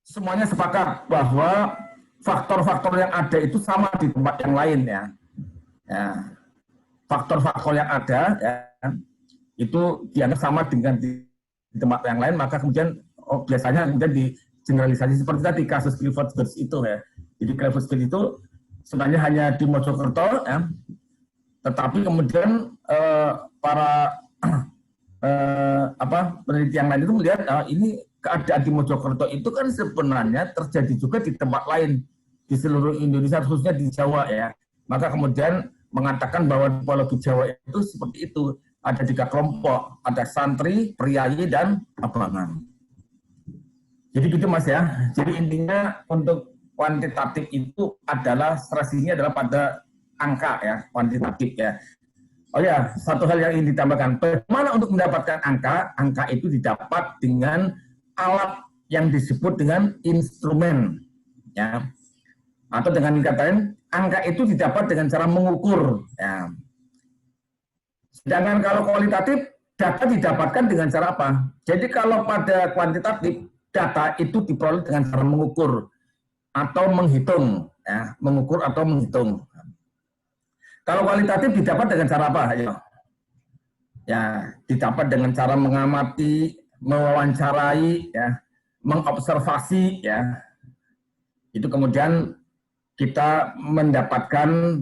semuanya sepakat bahwa faktor-faktor yang ada itu sama di tempat yang lain ya. Ya. Faktor-faktor yang ada ya, itu dianggap sama dengan di tempat yang lain, maka kemudian biasanya kemudian di generalisasi seperti tadi kasus Clifford-Geertz itu ya. Jadi Clifford-Geertz itu sebenarnya hanya di Mojokerto ya, tetapi kemudian para peneliti yang lain itu melihat ini keadaan di Mojokerto itu kan sebenarnya terjadi juga di tempat lain di seluruh Indonesia, khususnya di Jawa ya. Maka kemudian mengatakan bahwa tipologi Jawa itu seperti itu. Ada 3 kelompok, ada santri, priayi, dan abangan. Jadi gitu Mas ya. Jadi intinya untuk kuantitatif itu adalah stresinya adalah pada angka ya, kuantitatif ya. Oh ya, satu hal yang ingin ditambahkan. Bagaimana untuk mendapatkan angka? Angka itu didapat dengan alat yang disebut dengan instrumen ya. Atau dengan kata lain, angka itu didapat dengan cara mengukur. Ya. Sedangkan kalau kualitatif, data didapatkan dengan cara apa? Jadi kalau pada kuantitatif, data itu diperoleh dengan cara mengukur atau menghitung. Ya. Mengukur atau menghitung. Kalau kualitatif didapat dengan cara apa? Ayo. Ya, didapat dengan cara mengamati, mewawancarai, ya, mengobservasi. Ya. Itu kemudian kita mendapatkan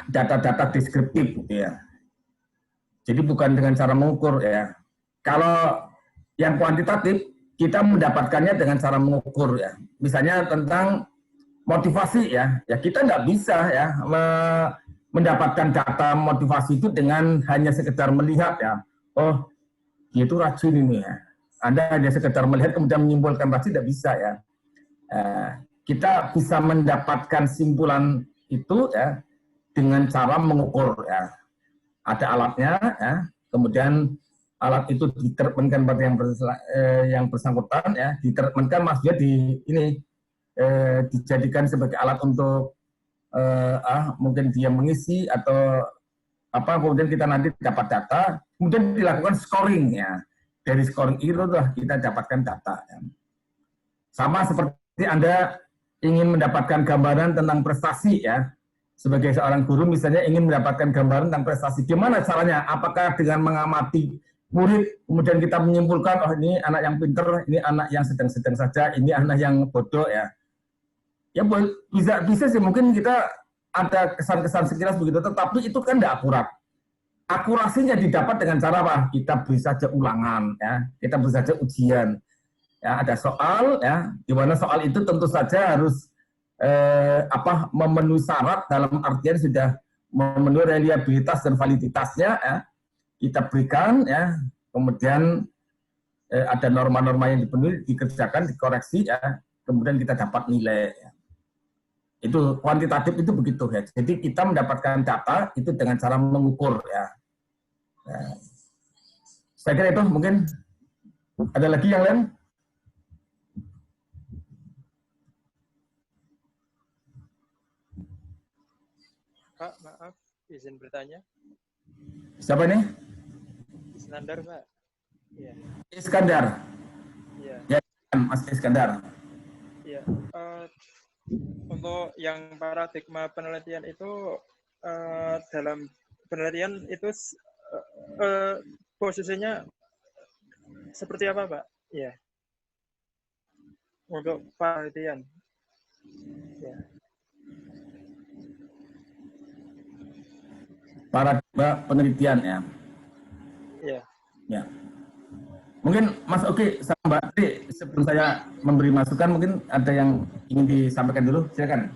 data-data deskriptif gitu ya. Jadi bukan dengan cara mengukur ya. Kalau yang kuantitatif kita mendapatkannya dengan cara mengukur ya. Misalnya tentang motivasi ya. Ya kita nggak bisa ya mendapatkan data motivasi itu dengan hanya sekedar melihat ya. Oh, dia itu racun ini ya. Anda hanya sekedar melihat kemudian menyimpulkan racun tidak bisa ya. Kita bisa mendapatkan simpulan itu ya dengan cara mengukur ya. Ada alatnya ya, kemudian alat itu diterapkan pada yang bersangkutan ya, diterapkan maksudnya dijadikan sebagai alat untuk mungkin dia mengisi atau kemudian kita nanti dapat data, kemudian dilakukan scoring ya. Dari scoring itu kita dapatkan data ya. Sama seperti Anda ingin mendapatkan gambaran tentang prestasi ya, sebagai seorang guru misalnya ingin mendapatkan gambaran tentang prestasi, gimana caranya? Apakah dengan mengamati murid kemudian kita menyimpulkan oh ini anak yang pinter, ini anak yang sedang-sedang saja, ini anak yang bodoh ya? Ya bisa sih, mungkin kita ada kesan-kesan sekilas begitu, tetapi itu kan tidak akurat. Akurasinya didapat dengan cara apa? Kita beri saja ulangan, ya, kita beri saja ujian. Ya, ada soal, ya, di mana soal itu tentu saja harus memenuhi syarat, dalam artian sudah memenuhi reliabilitas dan validitasnya, ya, kita berikan, ya, kemudian ada norma-norma yang dipenuhi, dikerjakan, dikoreksi, ya, kemudian kita dapat nilai. Ya. Itu kuantitatif itu begitu, ya. Jadi kita mendapatkan data itu dengan cara mengukur, ya. Ya. Saya kira itu, mungkin ada lagi yang lain? Pak, maaf, izin bertanya. Siapa ini? Iskandar, Pak. Iya. Iskandar. Iya. Ya, Mas Iskandar. Iya. Untuk yang paradigma penelitian itu dalam penelitian itu posisinya seperti apa, Pak? Iya. Untuk penelitian. Ya. Paradigma penelitian, ya. Iya. Ya. Mungkin Mas Oki sama Mbak Tri, sebelum saya memberi masukan, mungkin ada yang ingin disampaikan dulu, silakan.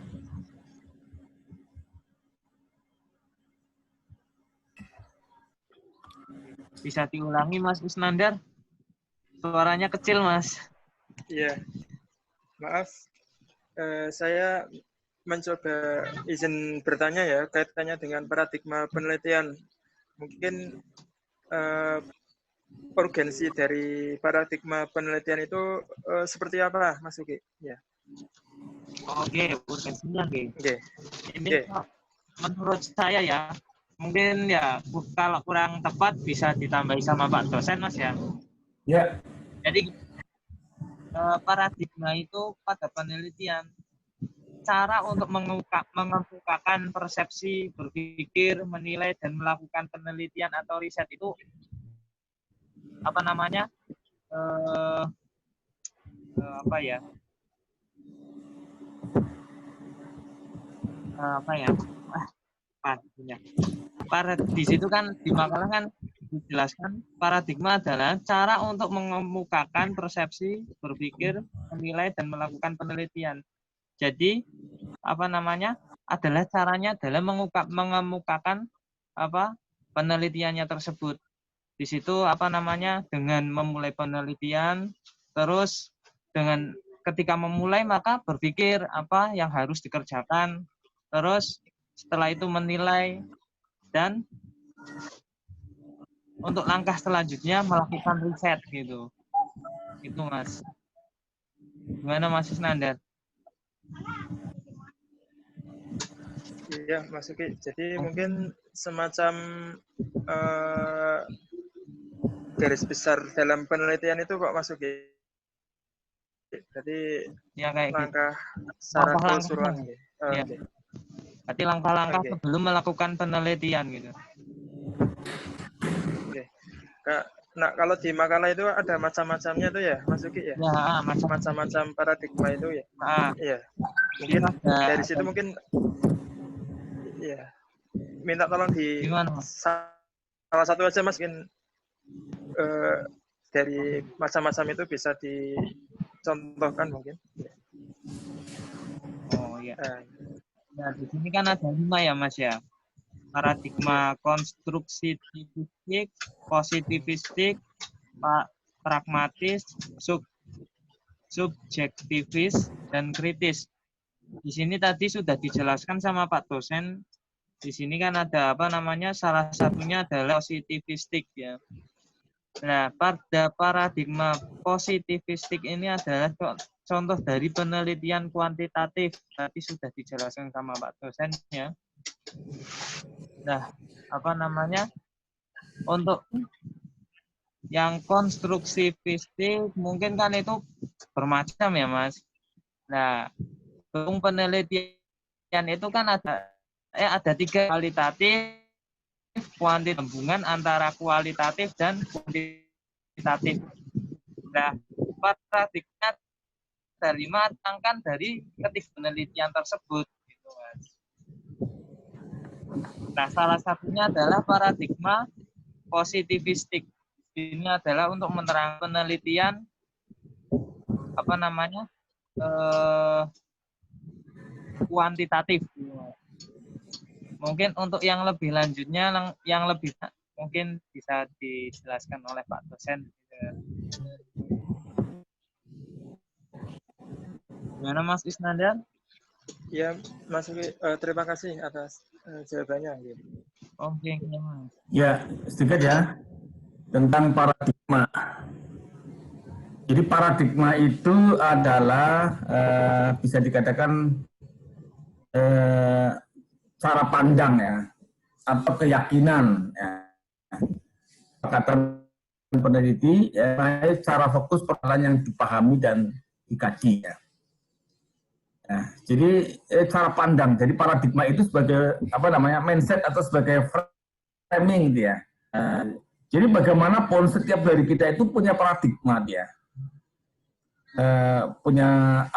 Bisa diulangi Mas Isnandar? Suaranya kecil, Mas. Iya. Maaf, saya mencoba izin bertanya ya, kaitannya dengan paradigma penelitian. Mungkin urgensi dari paradigma penelitian itu seperti apa, Mas Uki? Ya. Oke, urgensinya. Oke. Ini menurut saya ya, mungkin ya kalau kurang tepat bisa ditambahi sama Pak dosen, Mas ya. Ya. Jadi paradigma itu pada penelitian cara untuk mengemukakan persepsi, berpikir, menilai dan melakukan penelitian atau riset itu apa namanya? Di situ kan di makalah kan dijelaskan paradigma adalah cara untuk mengemukakan persepsi, berpikir, menilai dan melakukan penelitian. Jadi adalah caranya adalah mengemukakan penelitiannya tersebut. Di situ dengan memulai penelitian, terus dengan ketika memulai maka berpikir apa yang harus dikerjakan, terus setelah itu menilai, dan untuk langkah selanjutnya melakukan riset gitu. Itu Mas. Gimana Mas Isnandar? Iya, Mas Uki. Jadi mungkin semacam garis besar dalam penelitian itu kok Mas Uki. Jadi ya, kayak langkah gitu. saran keseluruhan. Ya. Berarti langkah-langkah sebelum melakukan penelitian gitu. Oke. Nah, kalau di makalah itu ada macam-macamnya tuh ya, Mas Uki ya? Ya, macam-macam paradigma itu ya. Iya. Mungkin dari situ mungkin ya. Minta tolong di salah satu aja Mas, mungkin dari macam-macam itu bisa dicontohkan mungkin. Oh iya. Nah, di sini kan ada 5 ya Mas ya. Paradigma konstruktivistik, positivistik, pragmatis, subjektivis, dan kritis. Di sini tadi sudah dijelaskan sama Pak dosen. Di sini kan ada salah satunya adalah positivistik ya. Nah, pada paradigma positivistik ini adalah contoh dari penelitian kuantitatif. Tadi sudah dijelaskan sama Pak dosen ya. Nah, untuk yang konstruktivistik mungkin kan itu bermacam ya Mas. Nah, penelitian itu kan ada 3, kualitatif, kuantitatif, hubungan antara kualitatif dan kuantitatif. Nah, paradigma dari matangkan dari ketiga penelitian tersebut gitu, Mas. Nah, salah satunya adalah paradigma positivistik. Ini adalah untuk menerangkan penelitian kuantitatif. Mungkin untuk yang lebih lanjutnya, yang lebih mungkin bisa dijelaskan oleh Pak dosen. Gimana Mas Isnandan? Ya, Mas Uki, terima kasih atas jawabannya. Oke, Mas. Ya, sedikit ya tentang paradigma. Jadi paradigma itu adalah bisa dikatakan cara pandang ya, atau keyakinan ya. Kata peneliti ya, cara fokus persoalan yang dipahami dan dikaji ya. Nah, jadi cara pandang, jadi paradigma itu sebagai mindset atau sebagai framing gitu ya. Jadi bagaimanapun setiap dari kita itu punya paradigma dia, punya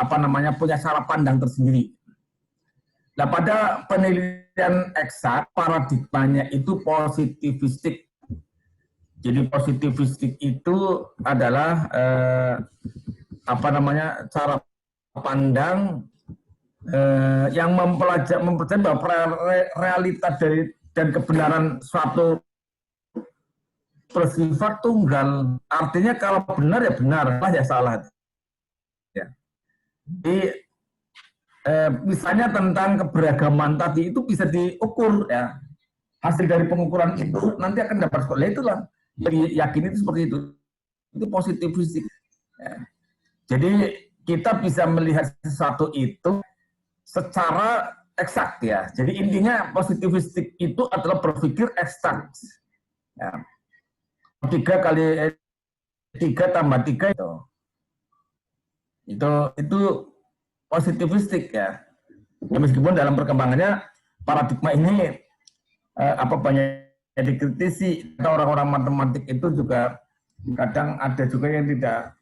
cara pandang tersendiri. Nah, pada penelitian eksak paradigmanya itu positivistik. Jadi positivistik itu adalah cara pandang yang mempelajari bahwa realitas dan kebenaran suatu bersifat tunggal. Artinya kalau benar ya benar, salah ya salah. Ya. Jadi misalnya tentang keberagaman tadi itu bisa diukur ya. Hasil dari pengukuran itu nanti akan dapat skor. Itulah yakin itu seperti itu. Itu positivistik. Ya. Jadi kita bisa melihat sesuatu itu secara eksak ya. Jadi intinya positivistik itu adalah berpikir eksak. Ya. 3 kali 3 tambah 3 itu positivistik ya. Meskipun dalam perkembangannya paradigma ini banyak dikritisi, atau orang-orang matematik itu juga kadang ada juga yang tidak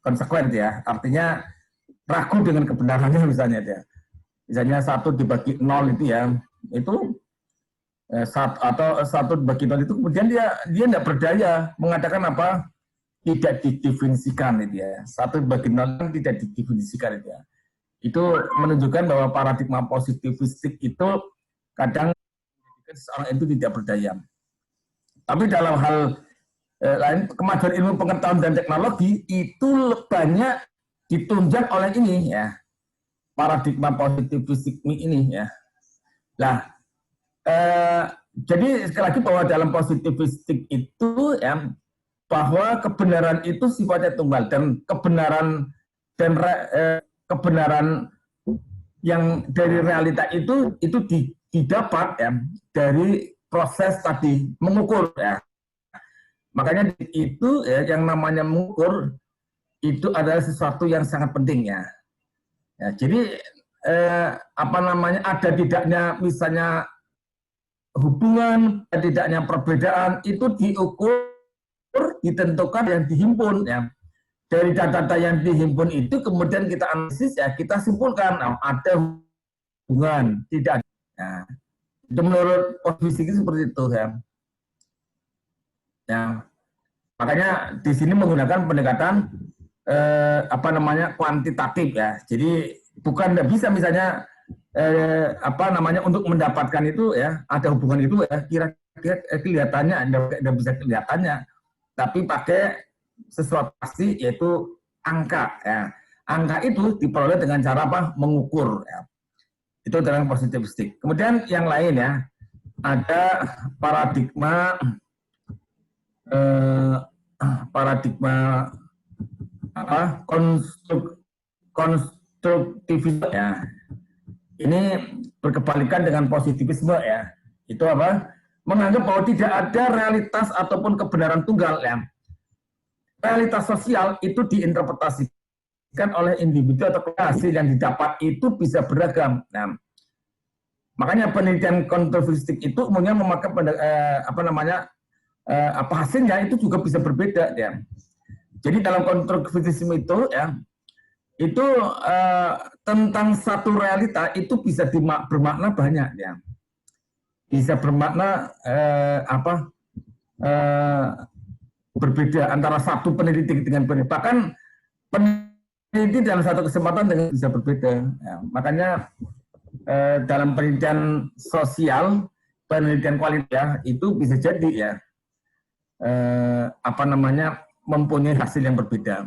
konsekuen ya. Artinya ragu dengan kebenarannya misalnya ya. Misalnya 1 dibagi 0 itu ya, itu 1 dibagi 0 itu kemudian dia tidak berdaya mengatakan tidak didefinisikan itu ya. 1 dibagi 0 tidak didefinisikan itu ya. Itu menunjukkan bahwa paradigma positivistik itu kadang seorang itu tidak berdaya. Tapi dalam hal lain, kemajuan ilmu pengetahuan dan teknologi itu banyak ditunjang oleh ini ya, paradigma positivistik ini ya. Nah, jadi sekali lagi bahwa dalam positivistik itu ya, bahwa kebenaran itu sifatnya tunggal, dan kebenaran yang dari realita itu didapat ya dari proses tadi mengukur ya. Makanya itu ya, yang namanya mengukur itu adalah sesuatu yang sangat penting ya. Ya, jadi ada tidaknya misalnya hubungan, tidaknya perbedaan itu diukur, ditentukan yang dihimpun ya. Dari data-data yang dihimpun itu kemudian kita analisis ya, kita simpulkan ada hubungan, tidak ada. Ya. Itu menurut posisi seperti itu ya. Ya. Makanya di sini menggunakan pendekatan kuantitatif ya. Jadi bukan tidak bisa misalnya untuk mendapatkan itu ya, ada hubungan itu ya, kira-kira kelihatannya tidak bisa kelihatannya, tapi pakai sesuatu pasti, yaitu angka ya. Angka itu diperoleh dengan cara mengukur ya. Itu dalam positivistik. Kemudian yang lain ya, ada paradigma konstruktivisme ya. Ini berkebalikan dengan positivisme ya. Itu menganggap bahwa tidak ada realitas ataupun kebenaran tunggal ya. Realitas sosial itu diinterpretasikan oleh individu atau hasil yang didapat itu bisa beragam. Nah, makanya penelitian konstruktivistik itu umumnya memakai hasilnya itu juga bisa berbeda ya. Jadi dalam konstruktivisme itu ya, itu tentang satu realita itu bisa bermakna banyak ya. Bisa bermakna berbeda antara satu peneliti dengan peneliti. Bahkan peneliti dalam satu kesempatan dengan bisa berbeda. Ya, makanya dalam penelitian sosial, penelitian kualitas ya, itu bisa jadi ya mempunyai hasil yang berbeda.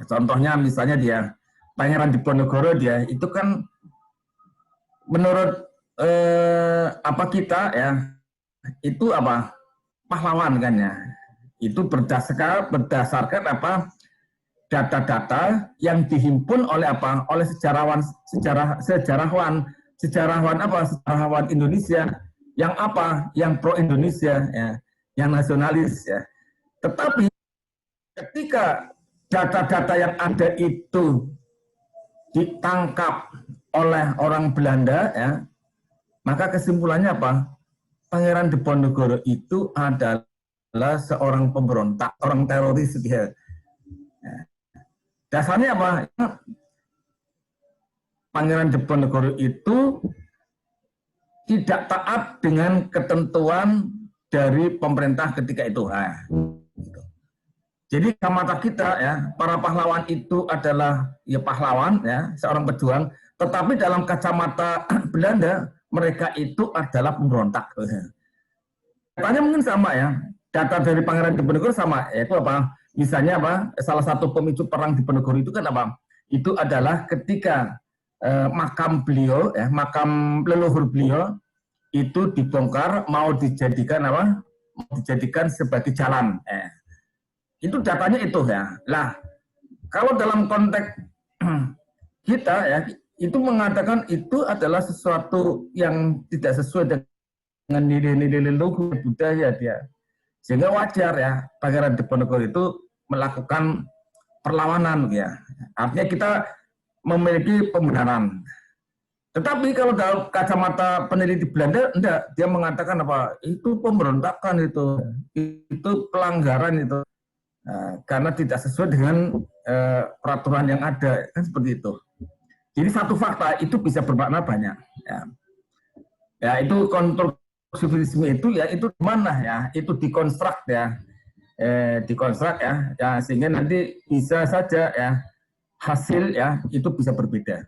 Contohnya misalnya dia Pangeran Diponegoro dia itu kan menurut kita ya itu pahlawan kan ya. Itu berdasarkan data-data yang dihimpun oleh oleh sejarawan Indonesia yang pro Indonesia ya, yang nasionalis ya. Tetapi ketika data-data yang ada itu ditangkap oleh orang Belanda ya, maka kesimpulannya Pangeran Diponegoro itu adalah seorang pemberontak, orang teroris dia. Dasarnya Pangeran Diponegoro itu tidak taat dengan ketentuan dari pemerintah ketika itu. Jadi kacamata kita ya, para pahlawan itu adalah ya pahlawan ya, seorang pejuang, tetapi dalam kacamata Belanda mereka itu adalah pemberontak. Datanya mungkin sama ya, data dari Pangeran Diponegoro sama, yaitu misalnya salah satu pemicu perang Diponegoro itu kan itu adalah ketika makam beliau ya, makam leluhur beliau itu dibongkar mau dijadikan sebagai jalan. Itu datanya itu ya. Lah, kalau dalam konteks kita ya, itu mengatakan itu adalah sesuatu yang tidak sesuai dengan nilai-nilai leluhur budaya dia. Sehingga wajar ya Pangeran Diponegoro itu melakukan perlawanan ya. Artinya kita memiliki pembenaran. Tetapi kalau dalam kacamata peneliti Belanda, enggak, dia mengatakan itu pemberontakan itu pelanggaran itu. Karena tidak sesuai dengan peraturan yang ada, kan seperti itu. Jadi satu fakta itu bisa bermakna banyak. Ya itu konstruktivisme itu ya itu mana ya, itu dikonstruk ya, sehingga nanti bisa saja ya hasil ya itu bisa berbeda.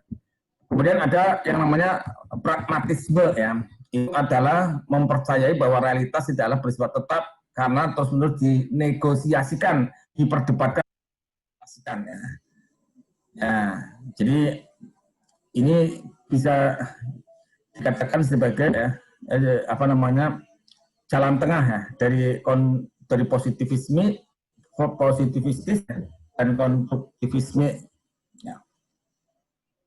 Kemudian ada yang namanya pragmatisme ya, itu adalah mempercayai bahwa realitas tidaklah bersifat tetap karena terus-menerus dinegosiasikan, diperdebatkan. Ya, jadi ini bisa dikatakan sebagai jalan tengah ya dari positivistis dan konstruktivisme. Ya.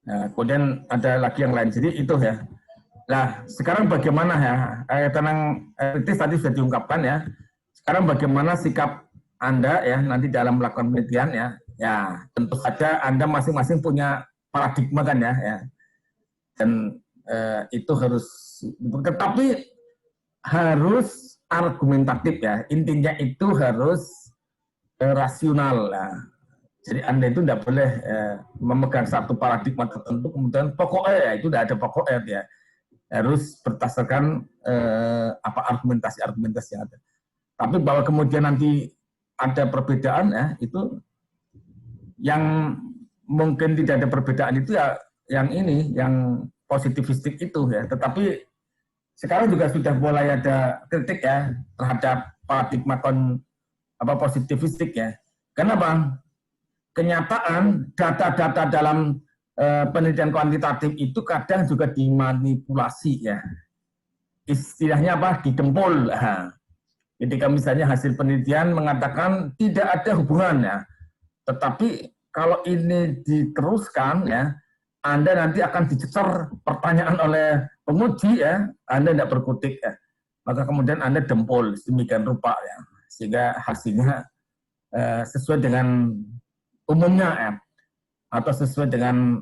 Nah, kemudian ada lagi yang lain. Jadi itu ya. Nah, sekarang bagaimana ya? Tentang kritis tadi sudah diungkapkan ya. Sekarang bagaimana sikap Anda ya nanti dalam melakukan penelitian ya? Ya, tentu saja Anda masing-masing punya paradigma kan ya. Dan itu harus, tetapi harus argumentatif ya. Intinya itu harus rasional ya. Jadi Anda itu tidak boleh memegang satu paradigma tertentu kemudian pokoknya ya itu tidak ada pokoknya ya. Harus berdasarkan argumentasi-argumentasi yang ada. Tapi bahwa kemudian nanti ada perbedaan ya itu yang mungkin tidak ada perbedaan itu ya yang positivistik itu ya. Tetapi sekarang juga sudah mulai ada kritik ya terhadap paradigma positivistik ya. Kenapa? Kenyataan data-data dalam penelitian kuantitatif itu kadang juga dimanipulasi ya. Istilahnya didempul. Ketika misalnya hasil penelitian mengatakan tidak ada hubungan ya. Tetapi kalau ini diteruskan ya, Anda nanti akan dicecer pertanyaan oleh penguji ya, Anda tidak berkutik ya. Maka kemudian Anda dempul sedemikian rupa ya. Sehingga hasilnya sesuai dengan umumnya ya. Atau sesuai dengan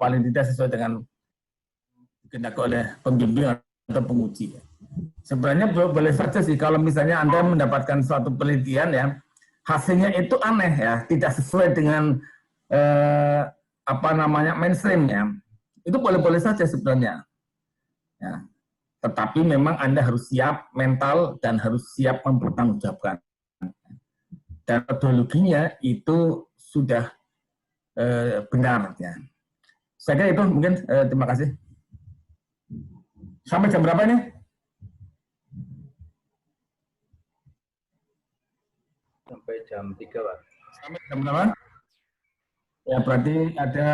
paling tidak sesuai dengan dikehendaki oleh pembimbing atau penguji. Sebenarnya boleh saja sih kalau misalnya Anda mendapatkan suatu penelitian ya, hasilnya itu aneh ya, tidak sesuai dengan mainstream ya, itu boleh-boleh saja sebenarnya. Ya. Tetapi memang Anda harus siap mental dan harus siap mempertanggungjawabkan. Dan metodologinya itu sudah benar. Ya. Saya kira itu mungkin, terima kasih. Sampai jam berapa ini? Sampai jam 3, Pak. Sampai jam berapa? Ya, berarti ada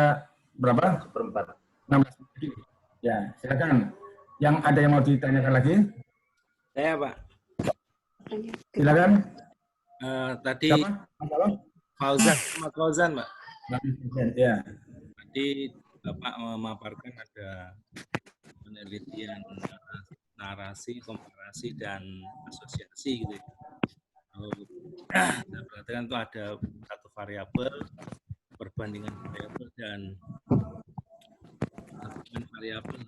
berapa? 1/4. 16 menit. Ya, silakan. Yang ada yang mau ditanyakan lagi? Saya, Pak. Silakan. Tadi Siapa? Fauzan, Pak. Ya. Tadi Bapak memaparkan ada penelitian narasi, komparasi, dan asosiasi gitu. Saya perhatikan itu ada satu variabel, perbandingan variabel dan variabel.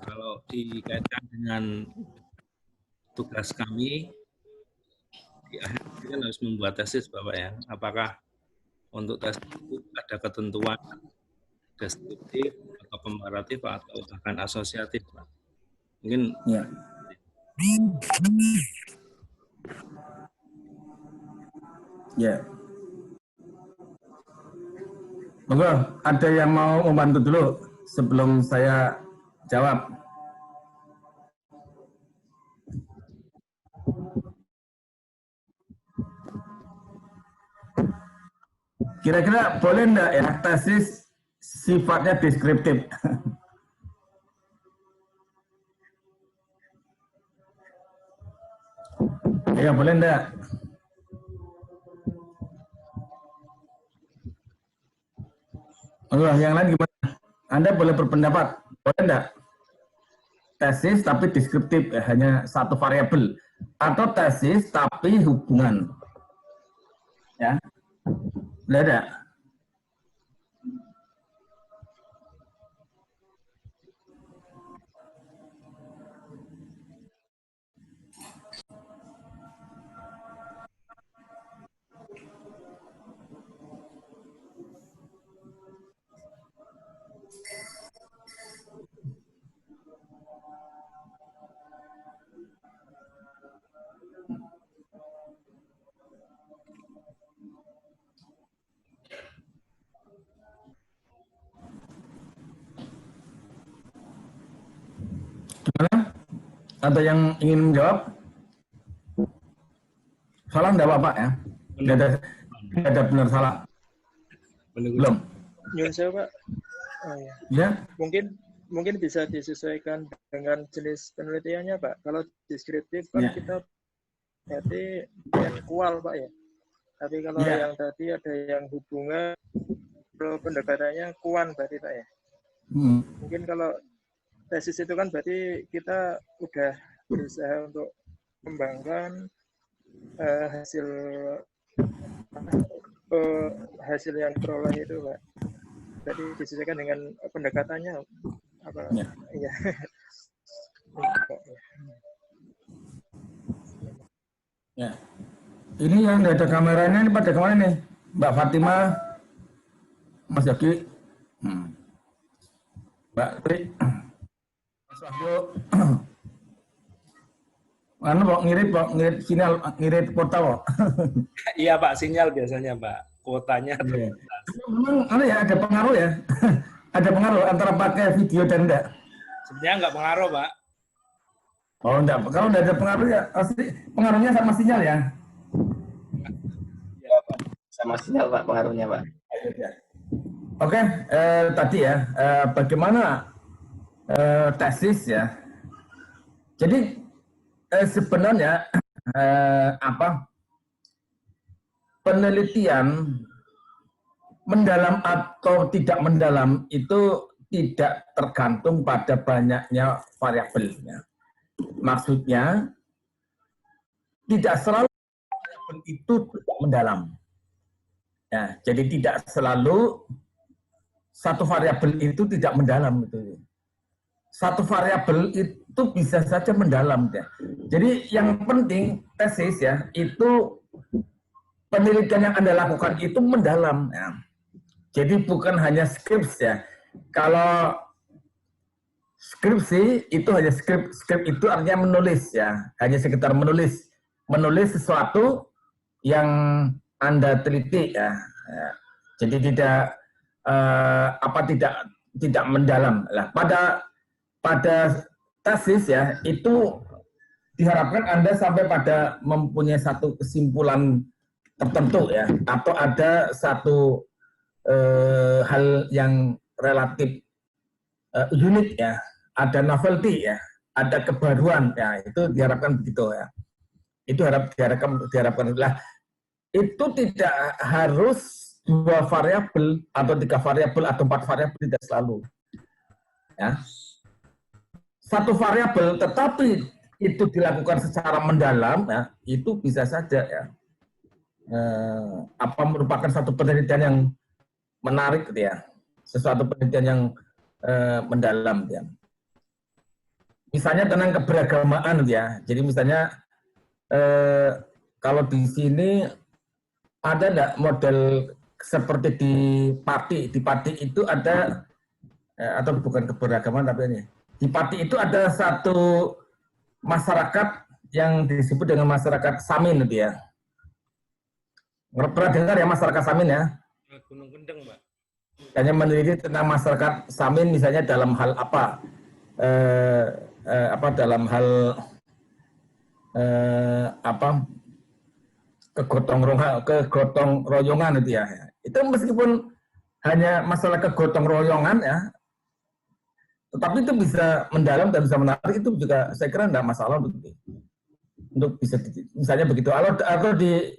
Kalau dikaitkan dengan tugas kami di akhir kan harus membuat tesis, Bapak ya. Apakah untuk tes itu ada ketentuan deskriptif atau komparatif atau bahkan asosiatif, Pak? Mungkin Ya. Ya. Monggo, ada yang mau membantu dulu sebelum saya jawab. Kira-kira boleh enggak ya tesis sifatnya deskriptif? Ya, boleh enggak? Oh, yang lain gimana? Anda boleh berpendapat, boleh enggak? Tesis tapi deskriptif, hanya satu variabel. Atau tesis tapi hubungan. Ya. Boleh enggak? Gimana? Ada yang ingin menjawab? Salah enggak Bapak ya? Enggak ada benar salah. Belum. Ya, saya Pak. Oh, ya. Ya? Mungkin bisa disesuaikan dengan jenis penelitiannya, Pak. Kalau deskriptif kan Ya. kita berarti yang kual, Pak ya. Tapi kalau Ya. yang tadi ada yang hubungan, kalau pendekatannya kuan berarti, Pak ya. Mungkin kalau tesis itu kan berarti kita udah berusaha untuk mengembangkan hasil yang peroleh itu, Pak. Jadi disesuaikan dengan pendekatannya apa? Ya. Iya. Ya. Ini yang nggak ada kameranya ini pada kemana nih? Mbak Fatima, Mas Yogi, Mbak Tri, Mas Wahyu. Anu kok ngirit sinyal, ngirit kuota kok. iya, Pak, sinyal biasanya, Pak. Kuotanya. Memang ada pengaruh ya. Ada pengaruh antara pakai video dan enggak. Sebenarnya nggak pengaruh, Pak. Oh enggak, kalau enggak ada pengaruh ya pasti pengaruhnya sama sinyal ya. Ya, Pak. Sama sinyal, Pak, pengaruhnya, Pak. Oke, tadi ya, bagaimana tesis ya. Jadi sebenarnya penelitian mendalam atau tidak mendalam itu tidak tergantung pada banyaknya variabelnya. Maksudnya tidak selalu variabel itu tidak mendalam. Ya, jadi tidak selalu satu variabel itu tidak mendalam gitu. Satu variabel itu bisa saja mendalam ya. Jadi yang penting tesis ya itu penelitian yang Anda lakukan itu mendalam. Ya. Jadi bukan hanya skrips ya. Kalau skripsi itu hanya skrip itu artinya menulis ya, hanya sekitar menulis sesuatu yang Anda teliti ya. Ya. Jadi tidak tidak mendalam. Lah pada tesis ya itu diharapkan Anda sampai pada mempunyai satu kesimpulan tertentu ya, atau ada satu hal yang relatif unik ya, ada novelty ya, ada kebaruan ya, itu diharapkan begitu ya. Itu diharapkan lah. Itu tidak harus 2 variabel atau 3 variabel atau 4 variabel, tidak selalu. Ya. 1 variabel tetapi itu dilakukan secara mendalam ya, itu bisa saja ya. Merupakan satu penelitian yang menarik gitu ya, sesuatu penelitian yang mendalam ya. Misalnya tentang keberagamaan ya. Jadi misalnya kalau di sini ada enggak model seperti di Pati itu ada atau bukan keberagaman tapi ini. Di Pati itu ada satu masyarakat yang disebut dengan masyarakat Samin gitu ya. Pernah dengar ya masyarakat Samin ya? Gunung Kendeng, Mbak. Hanya meneliti tentang masyarakat Samin misalnya dalam hal apa? Dalam hal kegotong royongan itu ya. Itu meskipun hanya masalah kegotong royongan ya, tetapi itu bisa mendalam dan bisa menarik, itu juga saya kira tidak masalah untuk bisa misalnya begitu. Atau di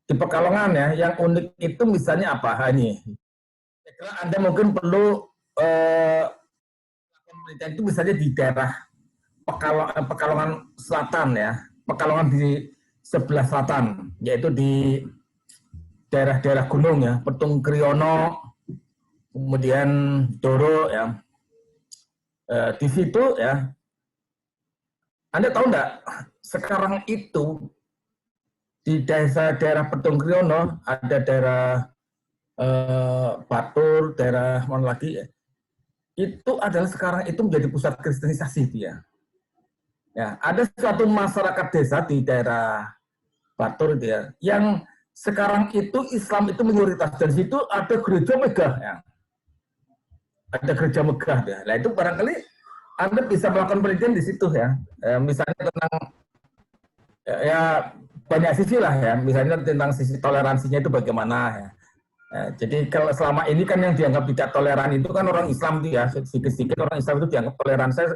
Pekalongan ya, yang unik itu misalnya apa ini? Saya kira Anda mungkin perlu penelitian itu misalnya di daerah Pekalongan Selatan ya, Pekalongan di sebelah selatan, yaitu di daerah-daerah gunung ya, Petung Kriono, kemudian Doro ya. Di situ ya, Anda tahu enggak, sekarang itu di daerah Petung Kriono ada daerah Batur, daerah mana lagi ya, itu adalah sekarang itu menjadi pusat kristenisasi dia. Ya, ada suatu masyarakat desa di daerah Batur dia yang sekarang itu Islam itu mayoritas, dan situ ada gereja megah ya. Ada gereja megah ya. Nah itu barangkali Anda bisa melakukan penelitian di situ ya. Misalnya tentang ya banyak sisi lah ya. Misalnya tentang sisi toleransinya itu bagaimana ya. Jadi kalau selama ini kan yang dianggap tidak toleran itu kan orang Islam itu ya, sedikit-sedikit orang Islam itu dianggap toleran. Saya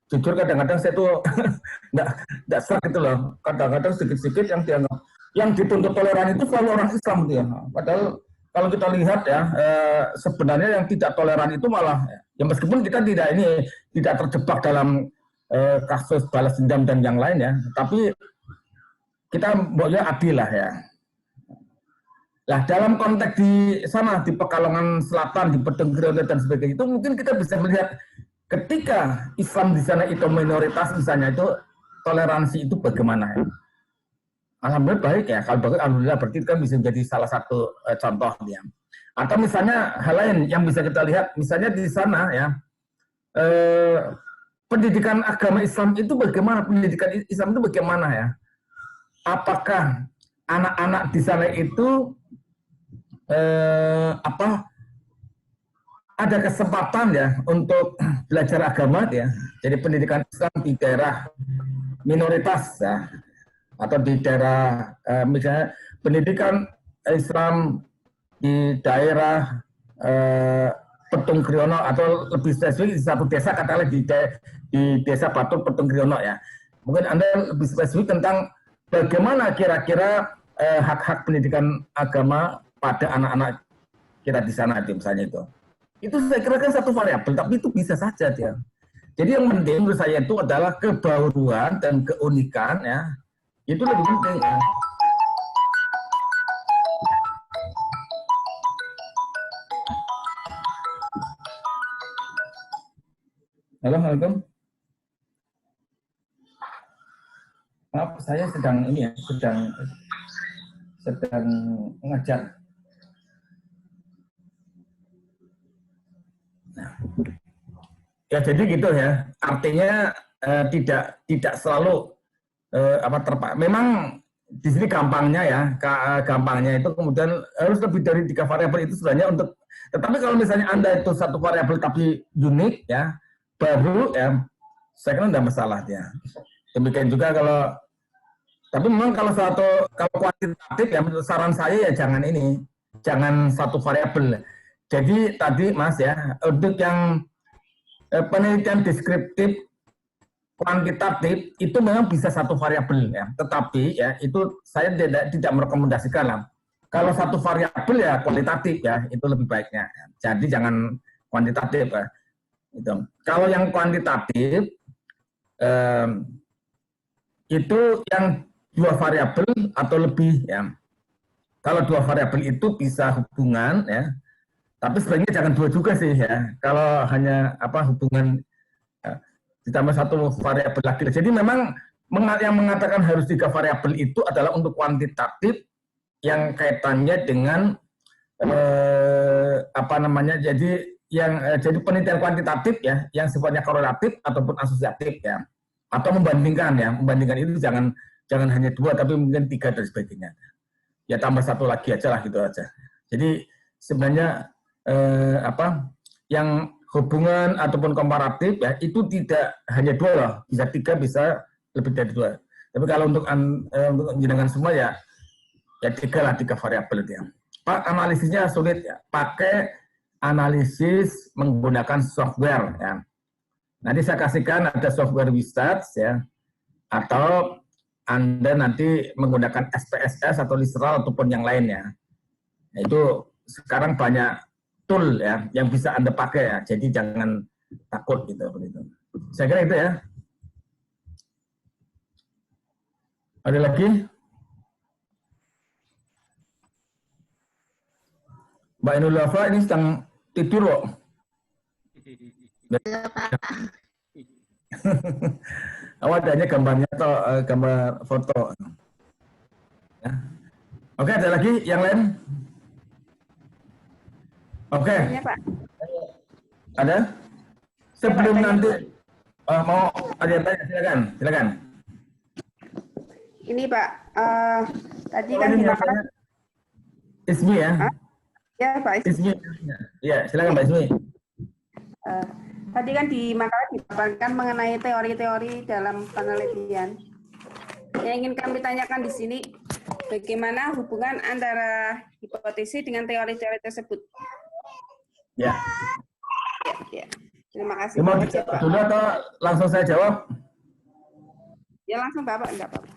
jujur kadang-kadang saya tuh nggak serak gitu loh. Kadang-kadang sedikit-sedikit yang dianggap, yang dituntut toleran itu selalu orang Islam gitu ya. Padahal kalau kita lihat ya, sebenarnya yang tidak toleran itu malah, ya meskipun kita tidak terjebak dalam kasus balas dendam dan yang lain ya, tapi kita maunya adil lah ya. Nah, dalam konteks di sana, di Pekalongan Selatan, di Petung Kriono dan sebagainya, itu mungkin kita bisa melihat ketika Islam di sana itu minoritas, misalnya itu toleransi itu bagaimana ya. Alhamdulillah baik ya, kalau baik alhamdulillah berarti kan bisa menjadi salah satu contoh ya. Atau misalnya hal lain yang bisa kita lihat, misalnya di sana ya, pendidikan agama Islam itu bagaimana, pendidikan Islam itu bagaimana ya. Apakah anak-anak di sana itu ada kesempatan ya untuk belajar agama ya. Jadi pendidikan Islam di daerah minoritas ya, atau di daerah misalnya pendidikan Islam di daerah Petung Kriono, atau lebih spesifik di satu desa, katakanlah di desa Batur Petung Kriono ya. Mungkin Anda lebih spesifik tentang bagaimana kira-kira hak-hak pendidikan agama pada anak-anak kita di sana itu misalnya itu. Itu saya kira kan satu variabel, tapi itu bisa saja dia. Jadi yang penting menurut saya itu adalah kebaruan dan keunikan ya. Itu lebih penting ya. Halo, Assalamualaikum. Maaf, saya sedang ini ya, sedang sedang mengajar. Nah. Ya jadi gitu ya. Artinya tidak selalu memang di sini gampangnya ya, gampangnya itu kemudian harus lebih dari 3 variabel itu sebenarnya untuk. Tetapi kalau misalnya Anda itu 1 variabel tapi unik ya, baru ya, saya kira tidak masalah ya. Demikian juga kalau, tapi memang kalau kuantitatif ya, saran saya ya jangan 1 variabel. Jadi tadi Mas ya, untuk yang penelitian deskriptif kuantitatif itu memang bisa 1 variabel ya, tetapi ya itu saya tidak merekomendasikan lah. Kalau 1 variabel ya kualitatif ya, itu lebih baiknya. Jadi jangan kuantitatif ya. Itu. Kalau yang kuantitatif itu yang 2 variabel atau lebih ya. Kalau 2 variabel itu bisa hubungan ya. Tapi sebenarnya jangan 2 juga sih ya. Kalau hanya hubungan ditambah 1 variabel lagi. Jadi memang yang mengatakan harus 3 variabel itu adalah untuk kuantitatif yang kaitannya dengan jadi penelitian kuantitatif ya, yang sifatnya korelatif ataupun asosiatif ya, atau membandingkan ya. Membandingkan itu jangan hanya 2 tapi mungkin 3 dan sebagainya. Ya tambah 1 lagi aja lah gitu aja. Jadi sebenarnya yang hubungan ataupun komparatif ya itu tidak hanya 2 loh, bisa 3, bisa lebih dari 2. Tapi kalau untuk menjenengan semua ya 3 lah, 3 variabel ya. Pak, analisisnya sulit ya, pakai analisis menggunakan software ya. Nanti saya kasihkan ada software Wizards ya, atau Anda nanti menggunakan SPSS atau Literal ataupun yang lainnya. Nah, itu sekarang banyak tool ya yang bisa Anda pakai ya. Jadi jangan takut gitu begitu. Saya kira itu ya. Ada lagi? Mbak Inulafa ini sedang tidur kok. Adanya gambarnya atau gambar foto. Ya. Oke, ada lagi yang lain? Oke. Ya, Pak. Ada? Sebelum ya, nanti mau ada yang tanya, silakan. Ini Pak, tadi kan di makalah Ismi ya? Hah? Ya Pak Ismi. Ya, silakan Pak Ismi. Tadi kan di makalah dipaparkan mengenai teori-teori dalam penelitian. Yang ingin kami tanyakan di sini, bagaimana hubungan antara hipotesis dengan teori-teori tersebut? Ya. Ya. Terima kasih. Mau dijawab dulu atau langsung saya jawab? Ya langsung Bapak, enggak apa-apa.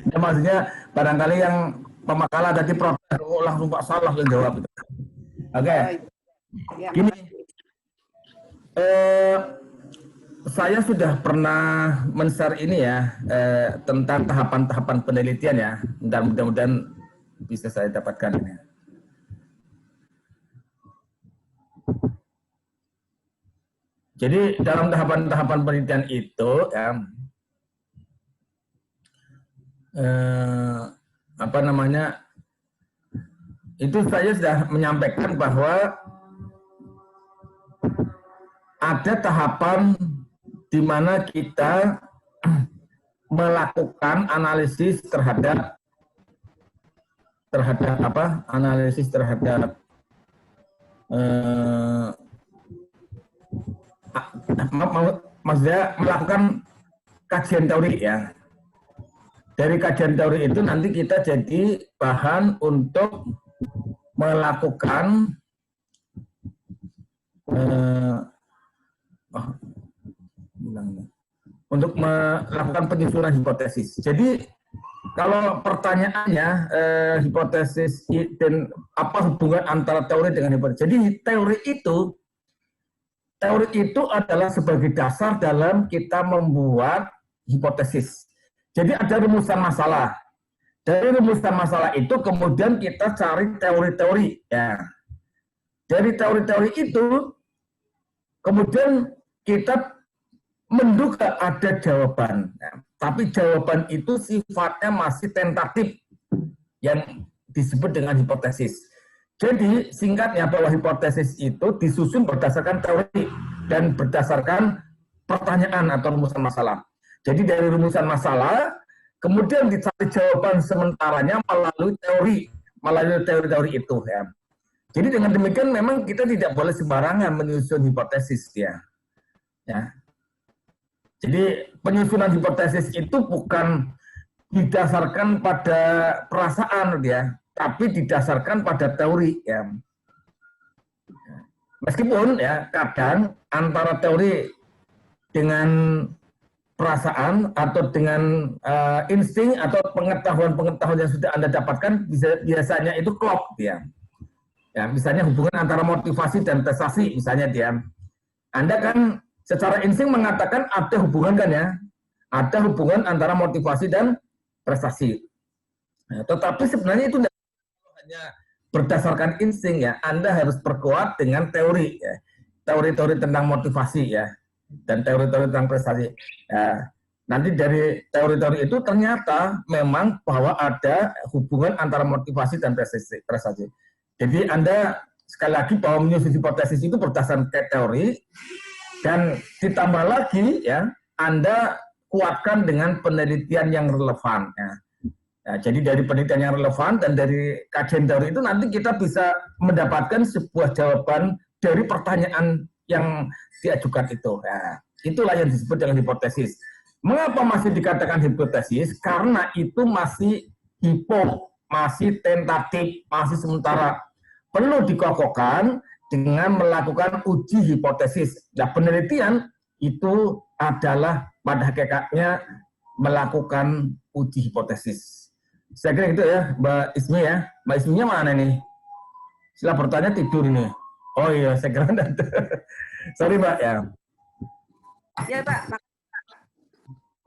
Ya, maksudnya barangkali yang pemakalah tadi protes, langsung Pak Salah yang jawab. Oke. Ya, gini, saya sudah pernah men-share ini ya, tentang tahapan-tahapan penelitian ya, dan mudah-mudahan bisa saya dapatkan ini. Jadi dalam tahapan-tahapan penelitian itu ya, itu saya sudah menyampaikan bahwa ada tahapan di mana kita melakukan analisis terhadap maksudnya melakukan kajian teori ya. Dari kajian teori itu nanti kita jadi bahan untuk melakukan penyusunan hipotesis. Jadi kalau pertanyaannya hipotesis dan apa hubungan antara teori dengan hipotesis. Jadi teori itu adalah sebagai dasar dalam kita membuat hipotesis. Jadi ada rumusan masalah. Dari rumusan masalah itu kemudian kita cari teori-teori. Ya. Dari teori-teori itu kemudian kita menduga ada jawaban. Ya. Tapi jawaban itu sifatnya masih tentatif. yang disebut dengan hipotesis. Jadi singkatnya bahwa hipotesis itu disusun berdasarkan teori dan berdasarkan pertanyaan atau rumusan masalah. Jadi dari rumusan masalah, kemudian dicari jawaban sementaranya melalui teori-teori itu. Ya. Jadi dengan demikian memang kita tidak boleh sembarangan menyusun hipotesis. Ya. Jadi penyusunan hipotesis itu bukan didasarkan pada perasaan, ya, tapi didasarkan pada teori. Ya. Meskipun ya kadang antara teori dengan perasaan atau dengan insting atau pengetahuan-pengetahuan yang sudah Anda dapatkan biasanya itu klop, ya. Ya, misalnya hubungan antara motivasi dan prestasi, misalnya dia. Anda kan secara insting mengatakan ada hubungan kan ya, ada hubungan antara motivasi dan prestasi. Nah, tetapi sebenarnya itu hanya berdasarkan insting ya, Anda harus perkuat dengan teori ya, teori-teori tentang motivasi ya, dan teori-teori tentang prestasi. Ya, nanti dari teori-teori itu ternyata memang bahwa ada hubungan antara motivasi dan prestasi. Jadi Anda sekali lagi bahwa menyusun hipotesis itu berdasarkan teori. Dan ditambah lagi ya, Anda kuatkan dengan penelitian yang relevan. Ya. Ya, jadi dari penelitian yang relevan dan dari kajian teori itu nanti kita bisa mendapatkan sebuah jawaban dari pertanyaan yang diajukan itu. Ya. Itulah yang disebut dengan hipotesis. Mengapa masih dikatakan hipotesis? Karena itu masih masih tentatif, masih sementara. Perlu dikokohkan dengan melakukan uji hipotesis. Nah, penelitian itu adalah pada hakikatnya melakukan uji hipotesis. Saya kira itu ya, Mbak Ismi ya. Mbak Isminya mana nih? Sila bertanya tidur ini. Oh iya, saya kira ada. Sorry Mbak ya. Ya Pak.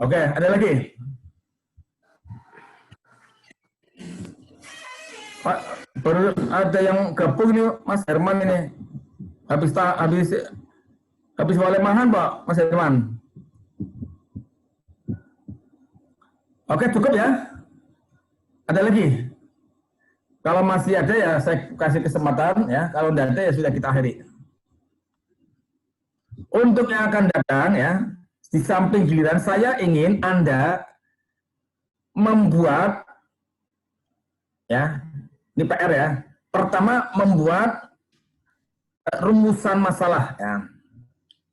Oke, ada lagi? Pak, baru ada yang gabung ini Mas Herman ini. Habis walemahan Pak Mas Herman. Oke, cukup ya. Ada lagi? Kalau masih ada ya saya kasih kesempatan ya. Kalau tidak ada ya sudah kita akhiri. Untuk yang akan datang ya, di samping giliran saya ingin Anda membuat ya, ini PR ya. Pertama membuat rumusan masalah ya.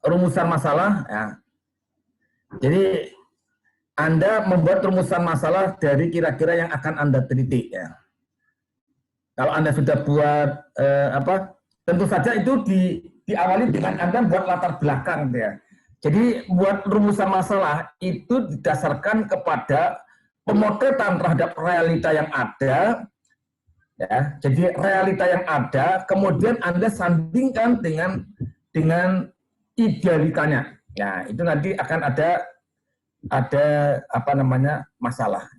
Rumusan masalah ya. Jadi Anda membuat rumusan masalah dari kira-kira yang akan Anda teliti ya. Kalau Anda sudah buat tentu saja itu diawali dengan Anda buat latar belakang ya. Jadi buat rumusan masalah itu didasarkan kepada pemotretan terhadap realita yang ada. Ya, jadi realita yang ada, kemudian Anda sandingkan dengan idealitanya. Ya, itu nanti akan ada masalah.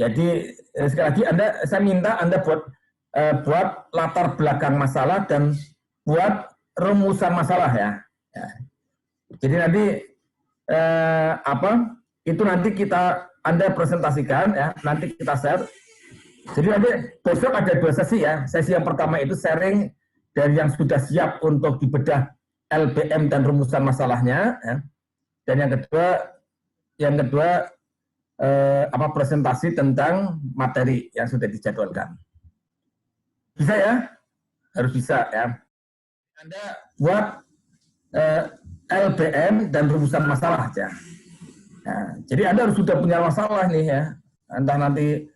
Jadi sekali lagi saya minta Anda buat latar belakang masalah dan buat rumusan masalah ya. Ya. Jadi nanti itu nanti Anda presentasikan ya, nanti kita share. Jadi nanti besok ada 2 sesi ya. Sesi yang pertama itu sharing dari yang sudah siap untuk dibedah LBM dan rumusan masalahnya. Ya. Dan yang kedua presentasi tentang materi yang sudah dijadwalkan. Bisa ya? Harus bisa ya. Anda buat LBM dan rumusan masalah ya. Nah, jadi Anda harus sudah punya masalah nih ya. Entah nanti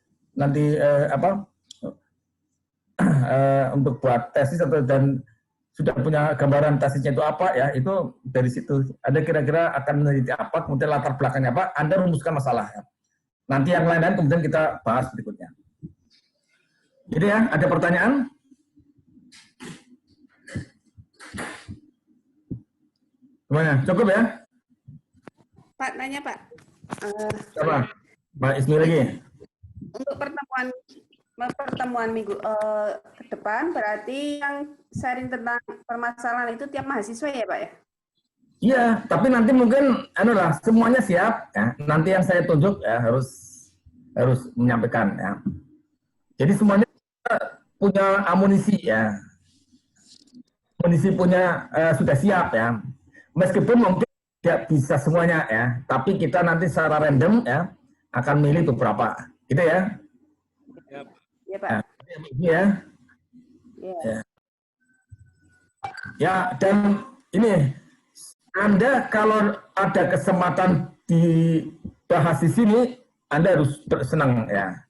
untuk buat tesis dan sudah punya gambaran tesisnya itu apa ya, itu dari situ Anda kira-kira akan meneliti apa, kemudian latar belakangnya apa, Anda rumuskan masalah ya. Nanti yang lain-lain kemudian kita bahas berikutnya. Jadi ya, ada pertanyaan? Gimana? Cukup ya? Pak, nanya Pak. Siapa? Pak Ismi lagi? Untuk pertemuan minggu ke depan, berarti yang sharing tentang permasalahan itu tiap mahasiswa ya Pak ya? Iya, tapi nanti mungkin semuanya siap ya. Nanti yang saya tunjuk ya harus menyampaikan ya. Jadi semuanya punya amunisi ya. Amunisi punya sudah siap ya. Meskipun mungkin tidak bisa semuanya ya, tapi kita nanti secara random ya akan milih beberapa, gitu ya. Iya, Pak. Nah, ya. Iya. Ya, dan ini Anda kalau ada kesempatan dibahas di sini, Anda harus senang ya.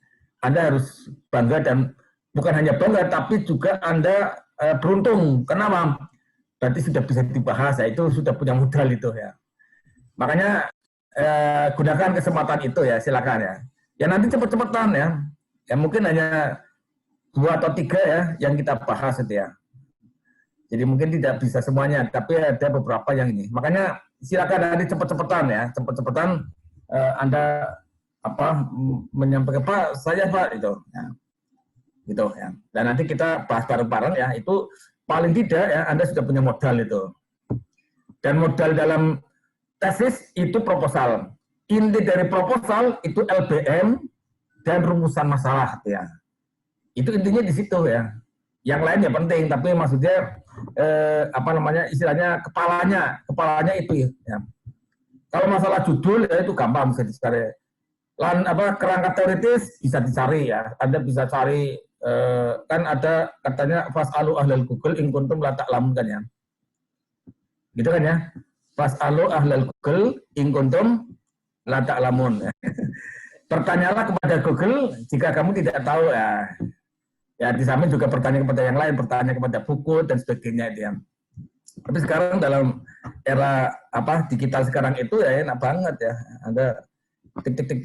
Anda harus bangga dan bukan hanya bangga, tapi juga Anda beruntung. Kenapa? Berarti sudah bisa dibahas, ya, itu sudah punya modal itu ya. Makanya gunakan kesempatan itu ya, silakan ya. Ya nanti cepet-cepetan ya. Ya mungkin hanya 2 atau 3 ya yang kita bahas itu ya. Jadi mungkin tidak bisa semuanya, tapi ada beberapa yang ini. Makanya silakan nanti cepet-cepetan ya, cepet-cepetan Anda menyampaikan Pak, saya Pak itu, ya. Gitu ya. Dan nanti kita bahas bareng-bareng ya. Itu paling tidak ya Anda sudah punya modal itu. Dan modal dalam tesis itu proposal. Inti dari proposal itu LBM dan rumusan masalah ya. Itu intinya di situ ya. Yang lain ya penting, tapi maksudnya istilahnya kepalanya itu ya. Kalau masalah judul ya itu gampang bisa dicari. Kerangka teoritis bisa dicari ya. Anda bisa cari kan ada katanya fas'alu ahlal Google in kuntum la ta'lamun kan ya. Gitu kan ya. Fas'alu ahlal Google in kuntum la ta'lamun. Bertanyalah kepada Google jika kamu tidak tahu ya. Ya, di samping juga bertanya kepada yang lain, bertanya kepada buku dan sebagainya dia. Tapi sekarang dalam era digital sekarang itu ya enak banget ya. Anda tik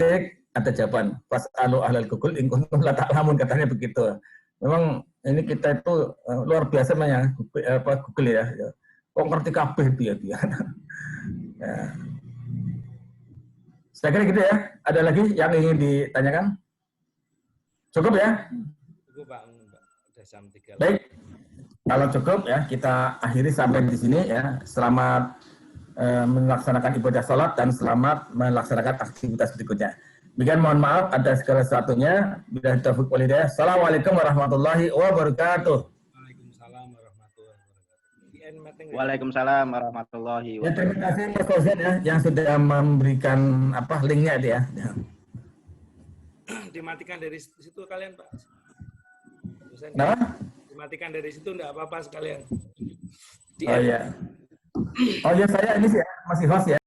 ada jawaban. Pas ahlal Google in kuntum la ta'lamun katanya begitu. Memang ini kita itu luar biasa namanya Google ya. Kok ngerti kabeh dia. Ya. Saya kira gitu ya. Ada lagi yang ingin ditanyakan? Cukup ya? Pak, udah jam 3. Baik, kalau cukup ya kita akhiri sampai di sini ya. Selamat melaksanakan ibadah sholat dan selamat melaksanakan aktivitas berikutnya. Demikian mohon maaf atas segala sesuatunya. Billahi taufiq wal hidayah. Assalamualaikum warahmatullahi wabarakatuh. Waalaikumsalam warahmatullahi wabarakatuh. Waalaikumsalam warahmatullahi Ya, terima wabarakatuh. kasih Mas Fauzan ya yang sudah memberikan linknya itu ya. Dimatikan dari situ kalian Pak. Nah? Dimatikan dari situ enggak apa-apa sekalian. Oh ya. Oh ya saya ini sih ya, masih host ya.